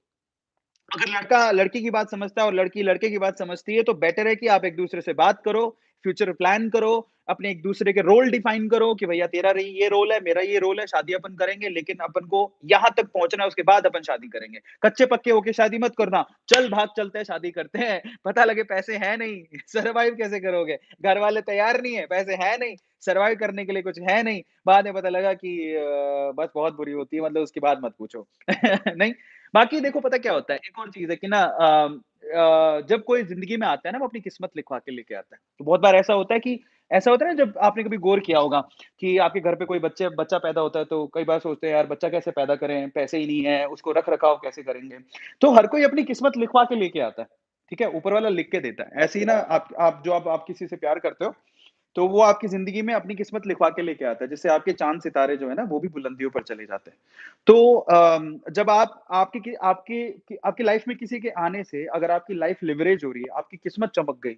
Speaker 1: अगर लड़का लड़की की बात समझता है और लड़की लड़के की बात समझती है, तो बेटर है कि आप एक-दूसरे से बात करो, फ्यूचर प्लान करो, अपने एक-दूसरे के रोल डिफाइन करो कि भैया तेरा रही ये रोल है, मेरा ये रोल है, शादी अपन करेंगे, लेकिन अपन को यहाँ तक पहुँचना है, उसके बाद अपन शादी करेंगे। कच्चे-पक्के होके शादी मत करना, चल भाग चलते हैं, शादी करते हैं, पता लगे पैसे हैं नहीं, सर्वाइव कैसे करोगे? घर वाले तैयार नहीं है, पैसे हैं नहीं, सर्वाइव करने के लिए कुछ है नहीं, बाद में पता लगा कि बस बहुत बुरी होती है, मतलब उसकी बात मत पूछो। नहीं? बाकी देखो पता क्या होता है, एक और चीज़ है कि ना जब कोई ज़िंदगी में आता है ना, वो अपनी किस्मत लिखवा के लेके आता है। तो बहुत बार ऐसा होता है कि ऐसा होता है ना, जब आपने कभी गौर किया होगा कि आपके घर पे कोई बच्चा पैदा होता है, तो कई बार सोचते हैं यार बच्चा कैसे पैदा करें, पैसे ही नहीं है, उसको रख-रखाव कैसे करेंगे? तो हर कोई अपनी किस्मत लिखवा के लेके आता है, ठीक है? ऊपर वाला लिख के देता है। ऐसे ही ना आप किसी से प्यार करते हो, तो वो आपकी ज़िंदगी में अपनी किस्मत लिखवा के लेके आता है, जिससे आपके चाँद-सितारे जो है ना, वो भी बुलंदियों पर चले जाते हैं। तो जब आप आपकी लाइफ़ में किसी के आने से अगर आपकी लाइफ़ लिवरेज हो रही है, आपकी किस्मत चमक गई,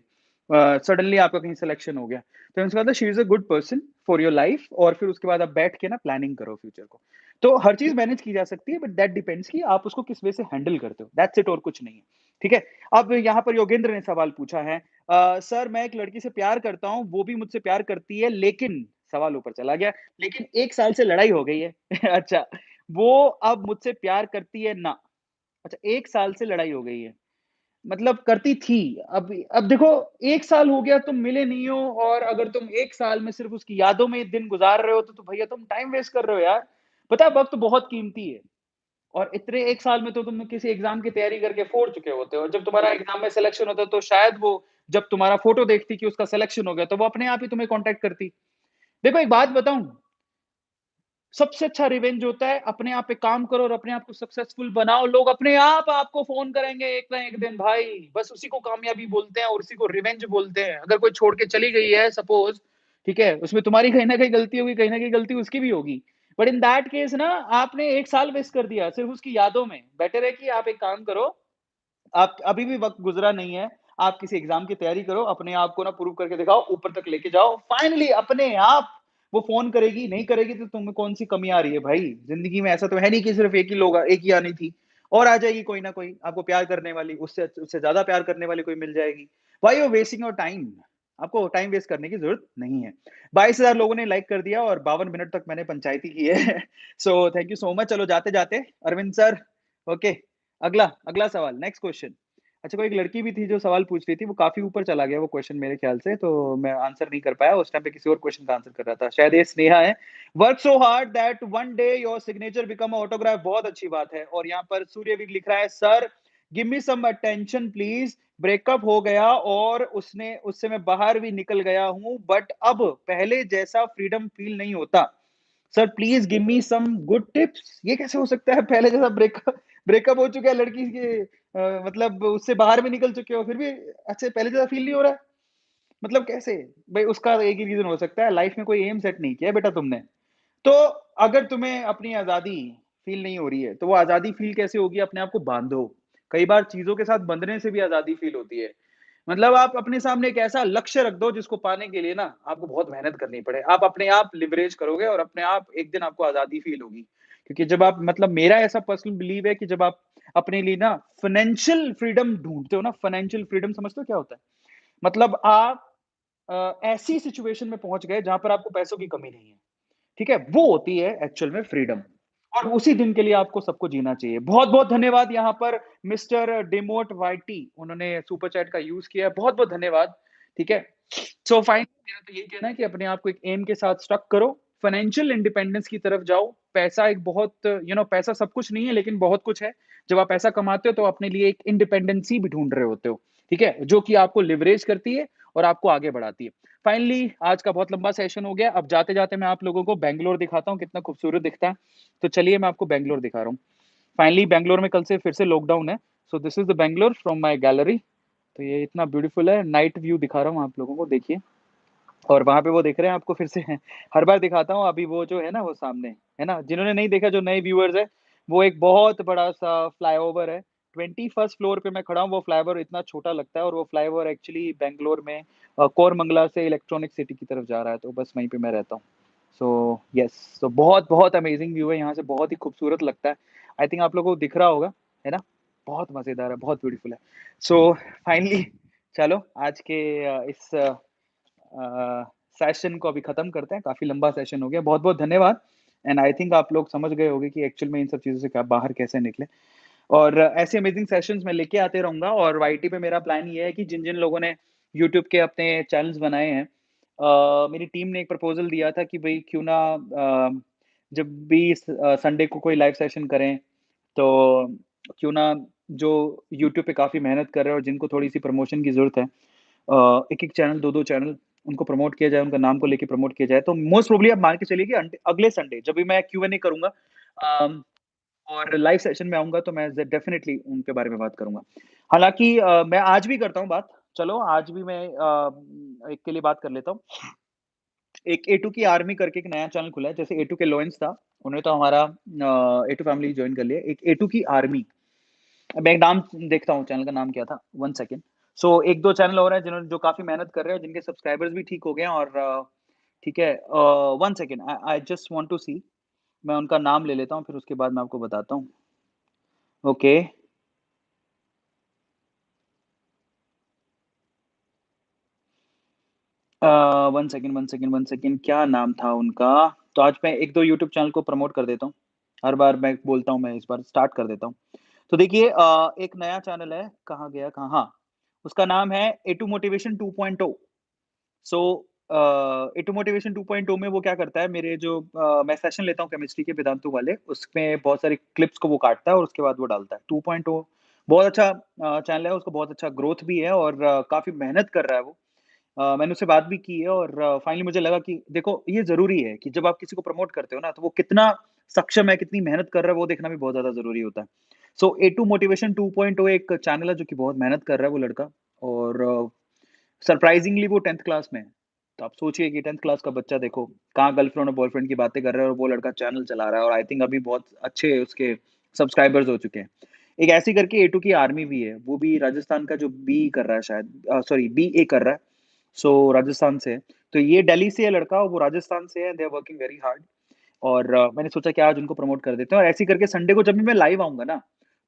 Speaker 1: सडनली आपका कहीं सिलेक्शन हो गया, तो इसका मतलब she is a good person for your life, और फिर उसके बाद आप बैठ के ना प्लानिंग करो फ्यूचर को। तो हर चीज़ मैनेज की जा सकती है, बट दैट डिपेंड्स कि आप उसको किस वे से हैंडल करते हो, दैट्स इट, और कुछ नहीं है। ठीक है? अब यहाँ पर योगेंद्र ने सवाल पूछा है, सर मैं एक लड़की से प्यार करता हूँ, वो भी मुझसे प्यार करती है, लेकिन सवाल ऊपर चला गया, लेकिन 1 साल से लड़ाई हो गई है। अच्छा, वो अब मुझसे प्यार करती है ना। अच्छा, 1 साल से लड़ाई हो गई है। मतलब करती थी, अब देखो 1 साल हो गया, तुम मिले नहीं हो, और अगर तुम 1 साल में सिर्फ़ उसकी यादों में दिन गुज़ार रहे हो, तो भैया तुम टाइम वेस्ट कर रहे हो यार। पता है वक़्त बहुत कीमती है, और इतने 1 साल में तो तुम किसी एग्ज़ाम की तैयारी करके फोड़ चुके होते हो, और जब तुम्हारा एग्ज़ाम में सिलेक्शन होता, तो शायद वो जब तुम्हारा फ़ोटो देखती कि उसका सिलेक्शन हो गया, तो वो अपने आप ही तुम्हें कॉन्टैक्ट करती। देखो एक बात बताऊँ, सबसे अच्छा रिवेंज होता है, अपने आप पे काम करो और अपने आप को सक्सेसफुल बनाओ, लोग अपने आप आपको फ़ोन करेंगे एक ना एक दिन भाई, बस उसी को कामयाबी बोलते हैं और उसी को रिवेंज बोलते हैं। अगर कोई छोड़ के चली गई है सपोज़, ठीक है? उसमें तुम्हारी कहीं न कहीं गलती होगी, कहीं न कहीं गलती उसकी भी होगी। बट इन दैट केस ना, आपने 1 साल वेस्ट कर दिया सिर्फ़ उसकी यादों में। बेटर है कि आप एक काम करो, आप अभी भी वक़्त गुज़रा नहीं है, आप किसी एग्ज़ाम की तैयारी करो, अपने आप को ना प्रूव करके दिखाओ, ऊपर तक लेके जाओ, फाइनली अपने आप वो फ़ोन करेगी, नहीं करेगी तो तुम्हें कौन-सी कमी आ रही है भाई? ज़िंदगी में ऐसा तो है नहीं कि सिर्फ़ एक ही आनी थी, और आ जाएगी कोई ना कोई, आपको प्यार करने वाली, उससे ज़्यादा प्यार करने वाली कोई मिल जाएगी। Why you are wasting your time? आपको टाइम वेस्ट करने की ज़रूरत नहीं है। 22,000 लोगों ने लाइक कर दिया और 52 मिनट तक मैंने पंचायती की है। So thank you so much. चलो जाते-जाते अरविंद सर, ओके, अगला अगला सवाल, नेक्स्ट क्वेश्चन। अच्छा, कोई एक लड़की भी थी जो सवाल पूछ रही थी, वो काफ़ी ऊपर चला गया वो क्वेश्चन मेरे ख़्याल से, तो मैं आंसर नहीं कर पाया, उस टाइम पे किसी और क्वेश्चन का आंसर कर रहा था। शायद ये स्नेहा है। Work so hard that one day your signature become a autograph, बहुत अच्छी बात है। और यहाँ पर सूर्यवीर लिख रहा है, sir give me some attention please, breakup हो गया और उससे मैं बाहर भी निकल गया हूँ, बट अब पहले जैसा फ्रीडम फ़ील नहीं होता। Sir please give me some good tips. ये कैसे हो सकता है, पहले जैसा ब्रेकअप ब्रेकअप हो चुका है लड़की के, मतलब उससे बाहर भी निकल चुके हो, फिर भी अच्छा पहले जैसा फ़ील नहीं हो रहा है? मतलब कैसे? भई उसका एक ही रीज़न हो सकता है, लाइफ़ में कोई एम सेट नहीं किया है बेटा तुमने। तो अगर तुम्हें अपनी आज़ादी फ़ील नहीं हो रही है, तो वो आज़ादी फ़ील कैसे होगी? अपने आप को बाँधो। कई बार चीज़ों के साथ बंधने से भी आज़ादी फ़ील होती है। मतलब आप अपने सामने एक ऐसा लक्ष्य रख दो जिसको पाने के लिए ना आपको बहुत मेहनत करनी पड़े। आप अपने आप लिवरेज करोगे और अपने आप एक दिन आपको आज़ादी फ़ील होगी। क्योंकि जब आप, मतलब मेरा ऐसा पर्सनल बिलीव है कि जब आप अपने लिए ना फाइनेंशियल फ्रीडम ढूँढते हो ना, फाइनेंशियल फ्रीडम समझते हो क्या होता है? मतलब आप ऐसी सिचुएशन में पहुँच गए जहाँ पर आपको पैसों की कमी नहीं है। ठीक है? वो होती है एक्चुअल में फ्रीडम, और उसी दिन के लिए आपको सबको जीना चाहिए। बहुत-बहुत धन्यवाद यहाँ पर मिस्टर डिमोट वाइटी, उन्होंने सुपर चैट का यूज़ किया है। बहुत-बहुत धन्यवाद। ठीक है? सो फाइन मेरा तो यही कहना है कि अपने आप को एक एम के साथ स्टक करो, फाइनेंशियल इंडिपेंडेंस की तरफ जाओ। पैसा एक बहुत पैसा सब कुछ नहीं है लेकिन बहुत कुछ है। जब आप पैसा कमाते हो तो अपने लिए एक इंडिपेंडेंसी भी ढूँढ रहे होते हो, ठीक है? जो कि आपको लिवरेज करती है और आपको आगे बढ़ाती है। फाइनली आज का बहुत लंबा सेशन हो गया, अब जाते-जाते मैं आप लोगों को बैंगलोर दिखाता हूँ, कितना खूबसूरत दिखता है। तो चलिए मैं आपको बैंगलोर दिखा रहा हूँ। फाइनली बैंगलोर में कल से फिर से लॉकडाउन है। So this is the Bangalore from my gallery. तो ये इतना ब्यूटीफुल है, नाइट व्यू दिखा रहा हूँ आप लोगों को, देखिए। और वहाँ पे वो दिख रहे हैं आपको फिर से हर बार दिखाता हूँ, अभी वो जो है ना वो सामने, है ना? जिन्होंने नहीं देखा, जो नए व्यूअर्स हैं, वो एक बहुत बड़ा-सा फ्लाईओवर है। 21st फ्लोर पे मैं खड़ा हूँ, वो फ्लाईओवर इतना छोटा लगता है और वो फ्लाईओवर एक्चुअली बैंगलोर में कोरमंगला से इलेक्ट्रॉनिक सिटी की तरफ जा रहा है, तो बस वहीं पे मैं रहता हूँ। सो येस, तो बहुत-बहुत अमेज़िंग व्यू है यहाँ से, बहुत ही खूबसूरत लगता है। आई थिंक आप लोगों को दिख रहा होगा, है ना? बहुत मज़ेदार है, बहुत ब्यूटीफुल है। सो फाइनली चलो आज के इस सेशन को अभी खत्म करते हैं, काफ़ी लंबा सेशन हो गया। बहुत-बहुत धन्यवाद एंड आई थिंक आप लोग समझ गए होंगे कि एक्चुअल में इन सब चीज़ों से क्या बाहर कैसे निकलें। और ऐसे अमेजिंग सेशंस मैं लेके आते रहूँगा और वाईटी पे मेरा प्लान ये है कि जिन-जिन लोगों ने यूट्यूब के अपने चैनल्स बनाए हैं, मेरी टीम ने एक प्रपोज़ल दिया था कि भई क्यों ना जब भी संडे को कोई लाइव सेशन करें, तो क्यों ना जो यूट्यूब पे काफ़ी मेहनत कर रहे हैं और जिनको थोड़ी-सी प्रमोशन की ज़रूरत है, एक-एक चैनल, 2-2 चैनल उनको प्रमोट किया जाए, उनका नाम को लेके प्रमोट किया जाए। तो मोस्ट प्रोबेबली आप मान के चलिए कि अगले संडे जब भी मैं क्यू-एन-ए करूँगा और लाइव सेशन में आऊँगा तो मैं ज़ डेफ़िनेटली उनके बारे में बात करूँगा। हालाँकि मैं आज भी करता हूँ बात, चलो आज भी मैं एक के लिए बात कर लेता हूँ। एक ए टू की आर्मी करके एक नया चैनल खुला है, जैसे ए टू के लोएंस था, उन्होंने तो हमारा ए टू फैमिली जॉइन कर लिया। एक ए टू की आर्मी, मैं एक नाम देखता हूँ, चैनल का नाम क्या था? 1 सेकंड। सो 1-2 चैनल और हैं जिन्होंने जो काफ़ी मेहनत कर रहे हैं, जिनके सब्सक्राइबर्स भी ठीक हो गए हैं और ठीक है 1 second I I just want to see, मैं उनका नाम ले लेता हूँ, फिर उसके बाद मैं आपको बताता हूँ। ओके। 1 सेकंड क्या नाम था उनका? तो आज मैं 1-2 यूट्यूब चैनल को प्रमोट कर देता हूँ। हर बार मैं बोलता हूँ, मैं इस बार स्टार्ट कर देता हूँ। तो देखिए एक नया चैनल है, कहाँ गया कहाँ हाँ, उसका नाम है A two motivation 2.0। So A two motivation 2.0 में वो क्या करता है, मेरे जो मैं सेशन लेता हूँ केमिस्ट्री के वेदांतु वाले, उसमें बहुत सारी क्लिप्स को वो काटता है और उसके बाद वो डालता है। 2.0 बहुत अच्छा चैनल है, उसको बहुत अच्छा ग्रोथ भी है और काफ़ी मेहनत कर रहा है वो। मैंने उससे बात भी की है और फाइनली मुझे लगा कि देखो ये ज़रूरी है कि जब आप किसी को प्रमोट करते हो ना, तो वो कितना सक्षम है, कितनी मेहनत कर रहा है, वो देखना भी बहुत ज़्यादा ज़रूरी होता है। सो ए टू मोटिवेशन 2.0 एक चैनल है जो कि बहुत मेहनत कर रहा है वो लड़का और सरप्राइज़िंगली वो 10th क्लास में है। तो आप सोचिए कि 10th क्लास का बच्चा देखो, कहाँ गर्लफ्रेंड और बॉयफ्रेंड की बातें कर रहा है और वो लड़का चैनल चला रहा है और आई थिंक अभी बहुत अच्छे उसके सब्सक्राइबर्स हो चुके हैं। एक ऐसे करके ए टू की आर्मी भी है, वो भी राजस्थान का जो बी कर रहा है शायद सॉरी बीए कर रहा है। सो राजस्थान से है। तो ये दिल्ली से है लड़का और वो राजस्थान से है, they are working very hard और मैंने सोचा कि आज उनको प्रमोट कर देते हैं और ऐसे ही करके संडे को जब भी मैं लाइव आऊँगा ना,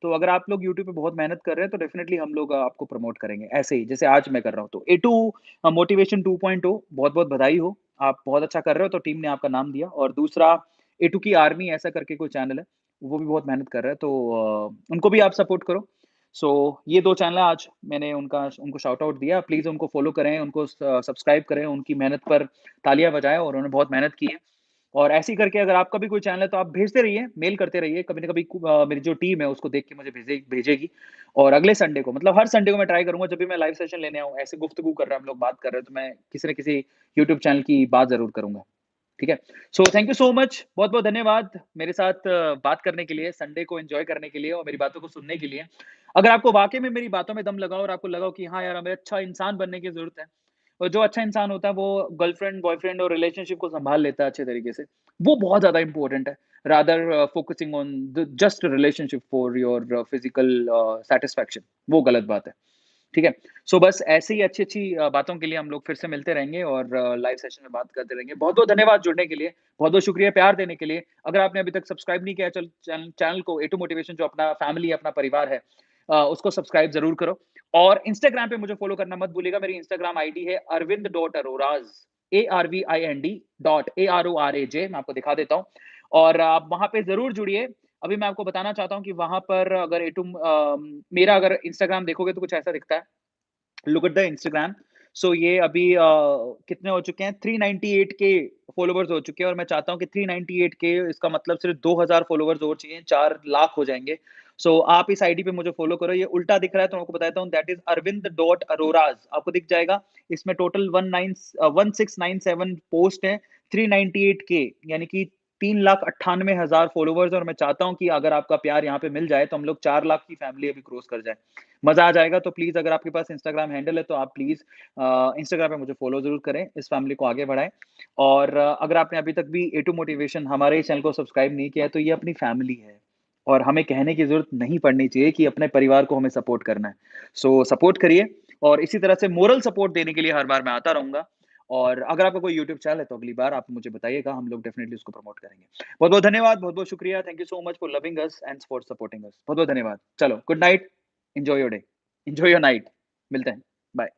Speaker 1: तो अगर आप लोग यूट्यूब पे बहुत मेहनत कर रहे हैं, तो डेफ़िनिटली हम लोग आपको प्रमोट करेंगे, ऐसे ही जैसे आज मैं कर रहा हूँ। तो ए टू मोटिवेशन 2.0 बहुत-बहुत बधाई हो, आप बहुत अच्छा कर रहे हो, तो टीम ने आपका नाम दिया और दूसरा ए टू की आर्मी ऐसा करके कोई चैनल है, वो भी बहुत मेहनत कर रहा है, तो उनको भी आप सपोर्ट करो। सो ये 2 चैनल आज मैंने उनको शाउट आउट दिया, प्लीज़ उनको फ़ॉलो करें, उनको सब्सक्राइब करें, उनकी मेहनत पर तालियाँ बजाएँ और उन्होंने बहुत मेहनत की है। और ऐसे ही करके अगर आपका भी कोई चैनल है तो आप भेजते रहिए, मेल करते रहिए, कभी न कभी मेरी जो टीम है उसको देख के मुझे भेजेगी और अगले संडे को मतलब हर संडे को मैं ट्राई करूँगा जब भी मैं लाइव सेशन लेने आऊँ, ऐसे गुफ्तगू कर रहे हैं हम लोग, बात कर रहे हैं, तो मैं किसी न किसी यूट्यूब चैनल की बात ज़रूर करूँगा। ठीक है? So thank you so much, बहुत-बहुत धन्यवाद मेरे साथ बात करने के लिए, संडे को एन्जॉय करने के लिए और मेरी बातों को सुनने के लिए। अगर आपको वाक़ई में मेरी बातों में दम लगा और आपको लगा हो कि हाँ यार, हमें अच्छा इंसान बनने की ज़रूरत है और जो अच्छा इंसान होता है वो गर्लफ्रेंड, बॉयफ्रेंड और रिलेशनशिप को सँभाल लेता है अच्छे तरीके से। वो बहुत ज़्यादा इम्पोर्टेंट है rather focusing on the just relationship for your physical satisfaction, वो गलत बात है। ठीक है? सो बस ऐसे ही अच्छी-अच्छी बातों के लिए हम लोग फिर से मिलते रहेंगे और लाइव सेशन में बात करते रहेंगे। बहुत-बहुत धन्यवाद जुड़ने के लिए, बहुत-बहुत शुक्रिया प्यार देने के लिए। अगर आपने अभी तक सब्सक्राइब नहीं किया है चैनल को ए टू मोटिवेशन जो अपना फैमिली है, अपना परिवार है, उसको सब्सक्राइब ज़रूर करो और इंस्टाग्राम पे मुझे फ़ॉलो करना मत भूलिएगा। मेरी इंस्टाग्राम आईडी है Arvind dot Aroraj, ARVIND dot ARORAJ, मैं आपको दिखा देता हूँ और आप वहाँ पे ज़रूर जुड़िए। अभी मैं आपको बताना चाहता हूँ कि वहाँ पर अगर मेरा अगर इंस्टाग्राम देखोगे तो कुछ ऐसा दिखता है। Look at the Instagram. So ये अभी कितने हो चुके हैं 398 के फॉलोवर्स हो चुके हैं और मैं चाहता हूँ कि 398 के इसका मतलब सिर्फ़ 2000 फॉलोवर्स और चाहिए, 4 लाख हो जाएँगे। सो आप इस आईडी पे मुझे फ़ॉलो करो, ये उल्टा दिख रहा है तो मैं आपको बताता हूँ दैट इज़ अरविंद डॉट अरोराज़ आपको दिख जाएगा। इसमें टोटल 1697 पोस्ट हैं, 398 के यानी कि 3,98,000 फॉलोवर्स और मैं चाहता हूँ कि अगर आपका प्यार यहाँ पे मिल जाए तो हम लोग 4 लाख की फैमिली अभी क्रॉस कर जाएँ। मज़ा आ जाएगा तो प्लीज़ अगर आपके पास इंस्टाग्राम हैंडल है तो आप प्लीज़ इंस्टाग्राम पे मुझे फ़ॉलो ज़रूर करें, इस फैमिली को आगे बढ़ाएँ। और अगर आपने अभी तक भी ए टू मोटिवेशन हमारे चैनल को सब्सक्राइब नहीं किया है तो ये अपनी फैमिली है और हमें कहने की ज़रूरत नहीं पड़नी चाहिए कि अपने परिवार को हमें सपोर्ट करना है। सो सपोर्ट करिए और इसी तरह से मोरल सपोर्ट देने के लिए हर बार मैं आता रहूँगा और अगर आपका कोई यूट्यूब चैनल है तो अगली बार आप मुझे बताइएगा, हम लोग डेफ़िनिटली उसको प्रमोट करेंगे। बहुत-बहुत धन्यवाद, बहुत-बहुत शुक्रिया। Thank you so much for loving us and for supporting us. बहुत-बहुत धन्यवाद। चलो good night, enjoy your day, enjoy your night. मिलते हैं। बाय।